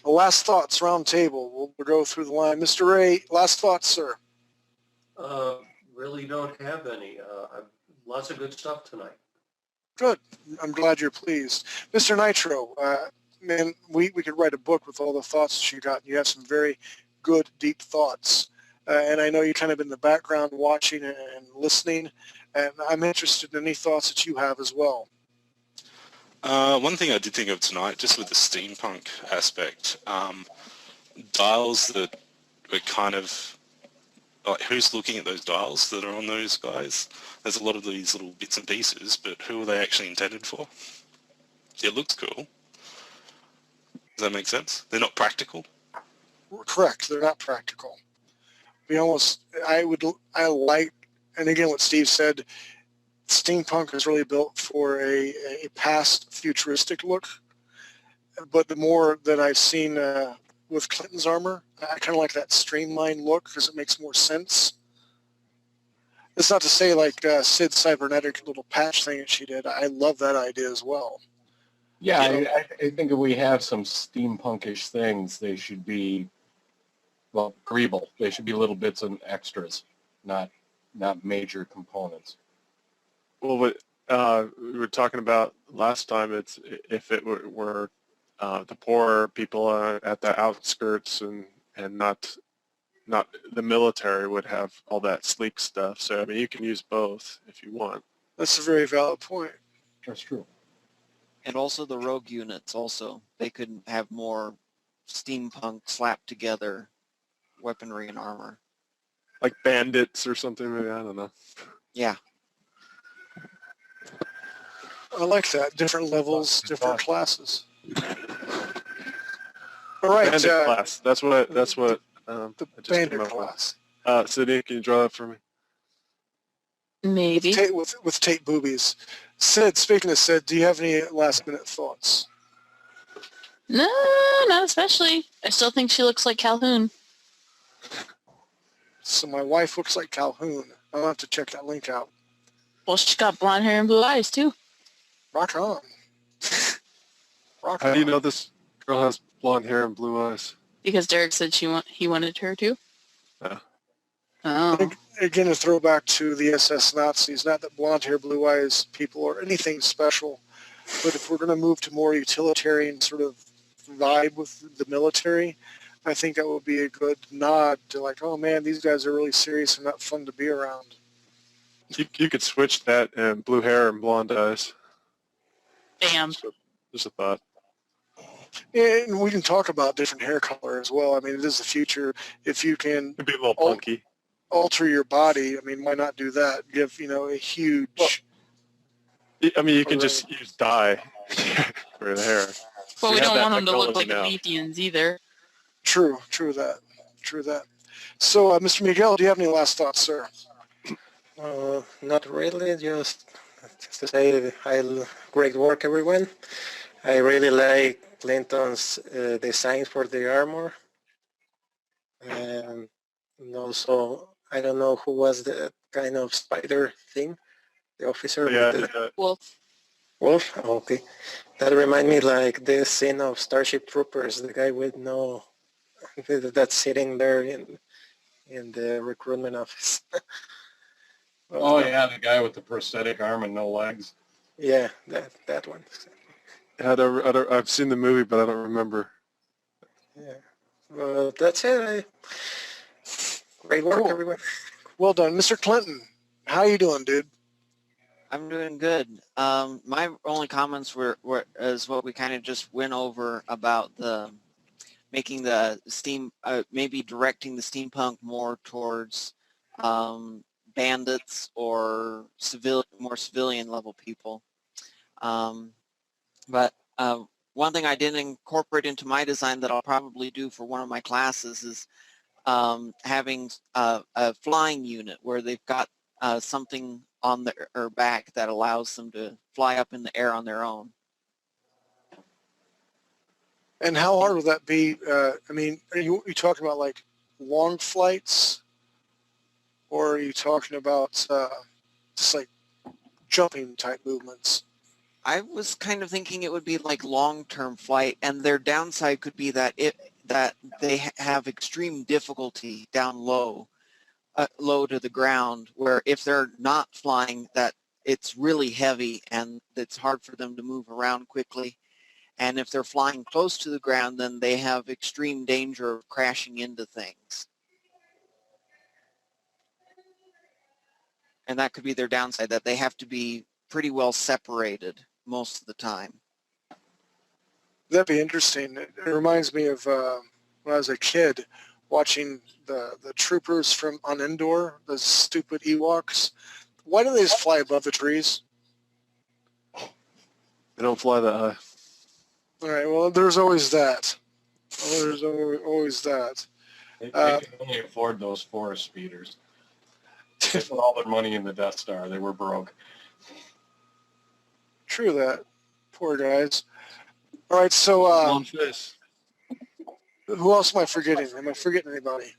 Last thoughts, round table. We'll go through the line. Mr. Ray, last thoughts, sir. Really don't have any. Lots of good stuff tonight. Good. I'm glad you're pleased. Mr. Nitro, man, we could write a book with all the thoughts that you got. You have some very good, deep thoughts. And I know you're kind of in the background watching and listening, and I'm interested in any thoughts that you have as well. One thing I did think of tonight, just with the steampunk aspect, dials that were kind of, like, who's looking at those dials that are on those guys? There's a lot of these little bits and pieces, but who are they actually intended for? It looks cool. Does that make sense? They're not practical? Correct. They're not practical. I like, and again, what Steve said, steampunk is really built for a past futuristic look. But the more that I've seen with Clinton's armor, I kind of like that streamlined look because it makes more sense. It's not to say like Sid's cybernetic little patch thing that she did. I love that idea as well. Yeah, I think if we have some steampunkish things, they should be, well, agreeable. They should be little bits and extras, not major components. Well, what we were talking about last time, it's if it were the poor people at the outskirts and not the military would have all that sleek stuff. So I mean, you can use both if you want. That's a very valid point. That's true. And also the rogue units also. They could have more steampunk slapped together weaponry and armor. Like bandits or something, maybe, I don't know. Yeah. I like that. Different levels, different classes. All right. Bandit class. That's what the I just bandit came up class. with. Sydney, can you draw that for me? Maybe. With Tate boobies. Sid, speaking of Sid, do you have any last minute thoughts? No, not especially. I still think she looks like Calhoun. So my wife looks like Calhoun. I'll have to check that link out. Well, she's got blonde hair and blue eyes, too. Rock on. Rock How on. do you know this girl has blonde hair and blue eyes? Because Derek said he wanted her to. Yeah. Oh. Again, a throwback to the SS Nazis. Not that blonde hair, blue eyes people are anything special, but if we're going to move to more utilitarian sort of vibe with the military, I think that would be a good nod to like, oh man, these guys are really serious and not fun to be around. You could switch that and blue hair and blonde eyes. Bam. Just a thought. And we can talk about different hair color as well. I mean, it is the future. If you can It'd be a little punky. alter your body, I mean, why not do that? Give, a huge... I mean, you can just use dye for the hair. But we have don't that want them to look like technology Letheans either. True that. So, Mr. Miguel, do you have any last thoughts, sir? Not really, just to say great work, everyone. I really like Clinton's design for the armor. And also, I don't know who was the kind of spider thing, the officer Yeah, with the Wolf. wolf. Oh, okay, that remind me like this scene of Starship Troopers, the guy with no, that's sitting there in the recruitment office. Oh yeah, the guy with the prosthetic arm and no legs. Yeah, that one. I've seen the movie, but I don't remember. Yeah, well, that's it. Great work, Cool. everyone. Well done. Mr. Clinton, how you doing, dude? I'm doing good. My only comments were is what we kind of just went over about the making the steam, maybe directing the steampunk more towards bandits or more civilian level people. But one thing I didn't incorporate into my design that I'll probably do for one of my classes is having a flying unit where they've got something on their back that allows them to fly up in the air on their own. And how hard would that be? I mean, are you talking about like long flights, or are you talking about just like jumping type movements? I was kind of thinking it would be like long-term flight, and their downside could be that they have extreme difficulty down low to the ground, where if they're not flying, that it's really heavy and it's hard for them to move around quickly. And if they're flying close to the ground, then they have extreme danger of crashing into things. And that could be their downside, that they have to be pretty well separated most of the time. That'd be interesting. It reminds me of when I was a kid watching the troopers on Endor, those stupid Ewoks. Why do they just fly above the trees? They don't fly that high. All right, well, there's always that. There's always that. They can only afford those forest speeders. They put all their money in the Death Star. They were broke. True that. Poor guys. All right, so who else am I forgetting? Am I forgetting anybody?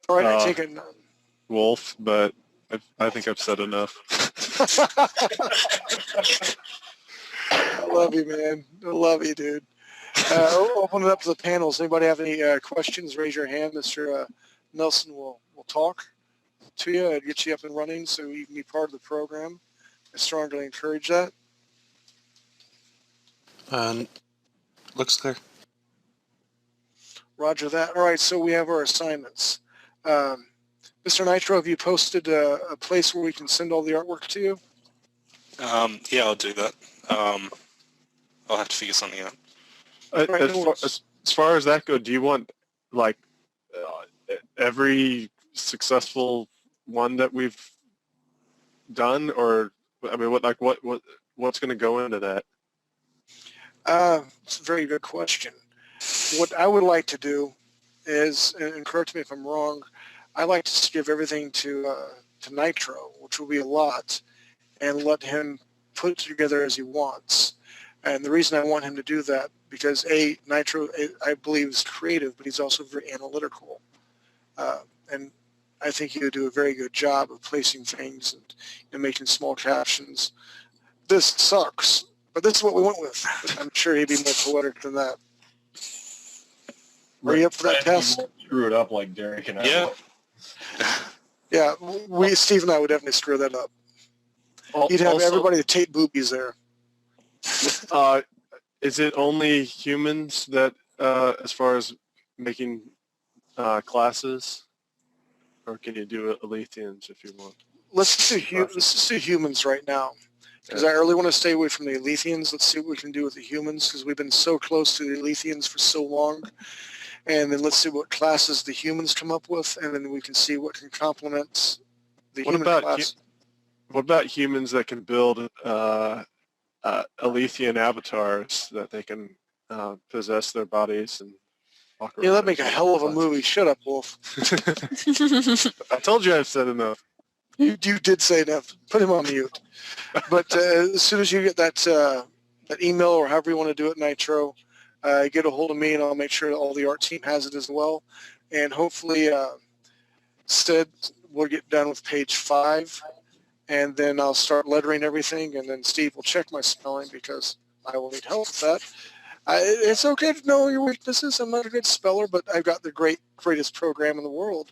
All right, I take it. Wolf, but I think I've said enough. I love you, man. I love you, dude. Open it up to the panels. Anybody have any questions? Raise your hand. Mr. Nelson will talk to you and get you up and running so you can be part of the program. I strongly encourage that. Looks clear. Roger that. All right, so we have our assignments. Mr. Nitro, have you posted a place where we can send all the artwork to you? Yeah, I'll do that. I'll have to figure something out. As far as that goes, do you want like every successful one that we've done, or I mean, what's going to go into that? It's a very good question. What I would like to do is, and correct me if I'm wrong, I like to give everything to Nitro, which will be a lot, and let him put it together as he wants. And the reason I want him to do that, because Nitro, I believe, is creative, but he's also very analytical. And I think he would do a very good job of placing things and making small captions. This sucks, but this is what we went with. I'm sure he'd be more poetic than that. Are you up for that Glad you test? won't screw it up like Derek and I. Yeah. Yeah, Steve and I would definitely screw that up. You'd have Also, everybody tape boobies there. is it only humans that, as far as making classes, or can you do Alethians if you want? Let's just do humans right now, because I really want to stay away from the Alethians. Let's see what we can do with the humans, because we've been so close to the Alethians for so long. And then let's see what classes the humans come up with, and then we can see what can complement the human class. What about humans that can build Alethian avatars that they can possess their bodies and walk around? Yeah, that'd make a hell of a movie. Shut up, Wolf. I told you I've said enough. You did say enough. Put him on mute. But as soon as you get that email or however you want to do it, Nitro, get a hold of me and I'll make sure that all the art team has it as well. And hopefully, Stead, we'll get done with page 5, and then I'll start lettering everything, and then Steve will check my spelling because I will need help with that. It's okay to know your weaknesses. I'm not a good speller, but I've got the greatest program in the world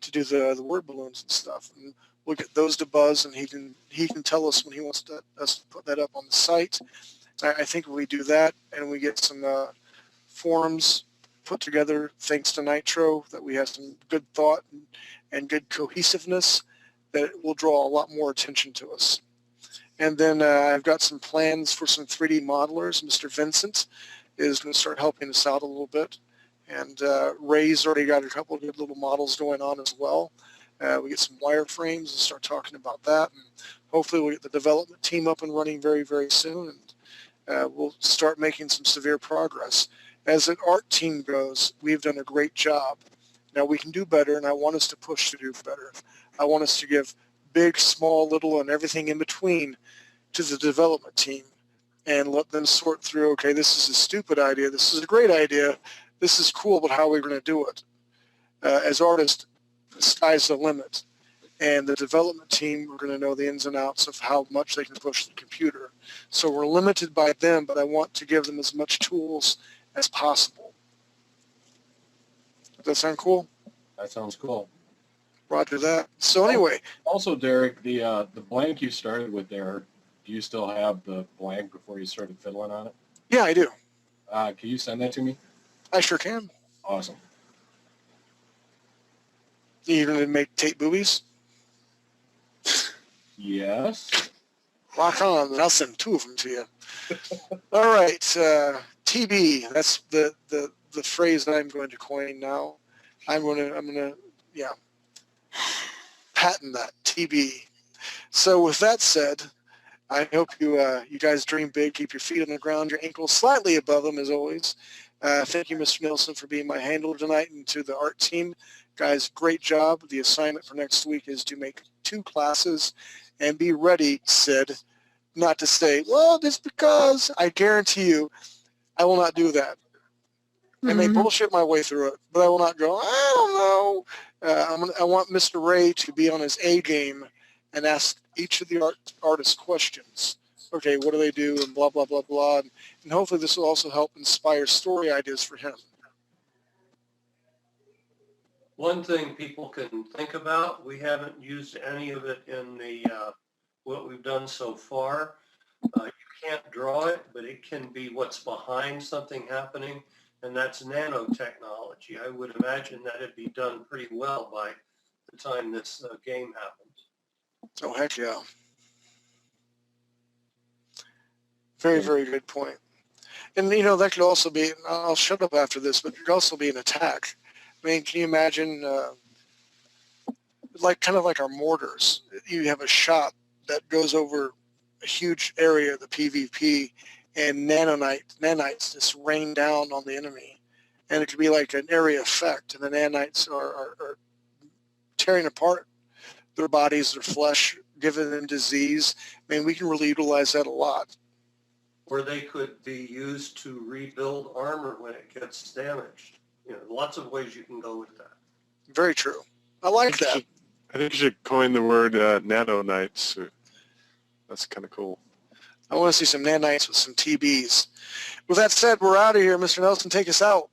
to do the word balloons and stuff. And we'll get those to Buzz, and he can tell us when he wants us to put that up on the site. I think if we do that and we get some forums put together, thanks to Nitro, that we have some good thought and good cohesiveness, that it will draw a lot more attention to us. And then I've got some plans for some 3D modelers. Mr. Vincent is going to start helping us out a little bit. And Ray's already got a couple of good little models going on as well. We get some wireframes and start talking about that. And hopefully we'll get the development team up and running very, very soon. And we'll start making some severe progress. As an art team goes, we've done a great job. Now we can do better, and I want us to push to do better. I want us to give big, small, little, and everything in between to the development team and let them sort through, okay, this is a stupid idea, this is a great idea, this is cool, but how are we going to do it? As artists, the sky's the limit. And the development team are going to know the ins and outs of how much they can push the computer. So we're limited by them, but I want to give them as much tools as possible. Does that sound cool? That sounds cool. Roger that. So anyway. Also, Derek, the blank you started with there, do you still have the blank before you started fiddling on it? Yeah, I do. Can you send that to me? I sure can. Awesome. You're going to make tape boobies? Yes. Rock on, and I'll send 2 of them to you. All right, TB. That's the phrase that I'm going to coin now. I'm gonna patent that, TB. So with that said, I hope you guys dream big, keep your feet on the ground, your ankles slightly above them as always. Thank you, Mr. Nelson, for being my handler tonight, and to the art team. Guys, great job. The assignment for next week is to make 2 classes and be ready, Sid, not to say, well, just because. I guarantee you, I will not do that. I may bullshit my way through it, but I will not go, I don't know. I want Mr. Ray to be on his A game and ask each of the artists questions. Okay, what do they do, and blah, blah, blah, blah. And hopefully this will also help inspire story ideas for him. One thing people can think about, we haven't used any of it in the what we've done so far. You can't draw it, but it can be what's behind something happening, and that's nanotechnology. I would imagine that it'd be done pretty well by the time this game happens. Oh, heck yeah. Very, very good point. And, that could also be, I'll shut up after this, but it could also be an attack. I mean, can you imagine, kind of like our mortars? You have a shot that goes over a huge area of the PvP, and nanites just rain down on the enemy. And it could be like an area effect, and the nanites are tearing apart their bodies, their flesh, giving them disease. I mean, we can really utilize that a lot. Or they could be used to rebuild armor when it gets damaged. Lots of ways you can go with that. Very true. I like that. I think you should coin the word nanonites. That's kind of cool. I want to see some nanites with some TBs. With that said, we're out of here. Mr. Nelson, take us out.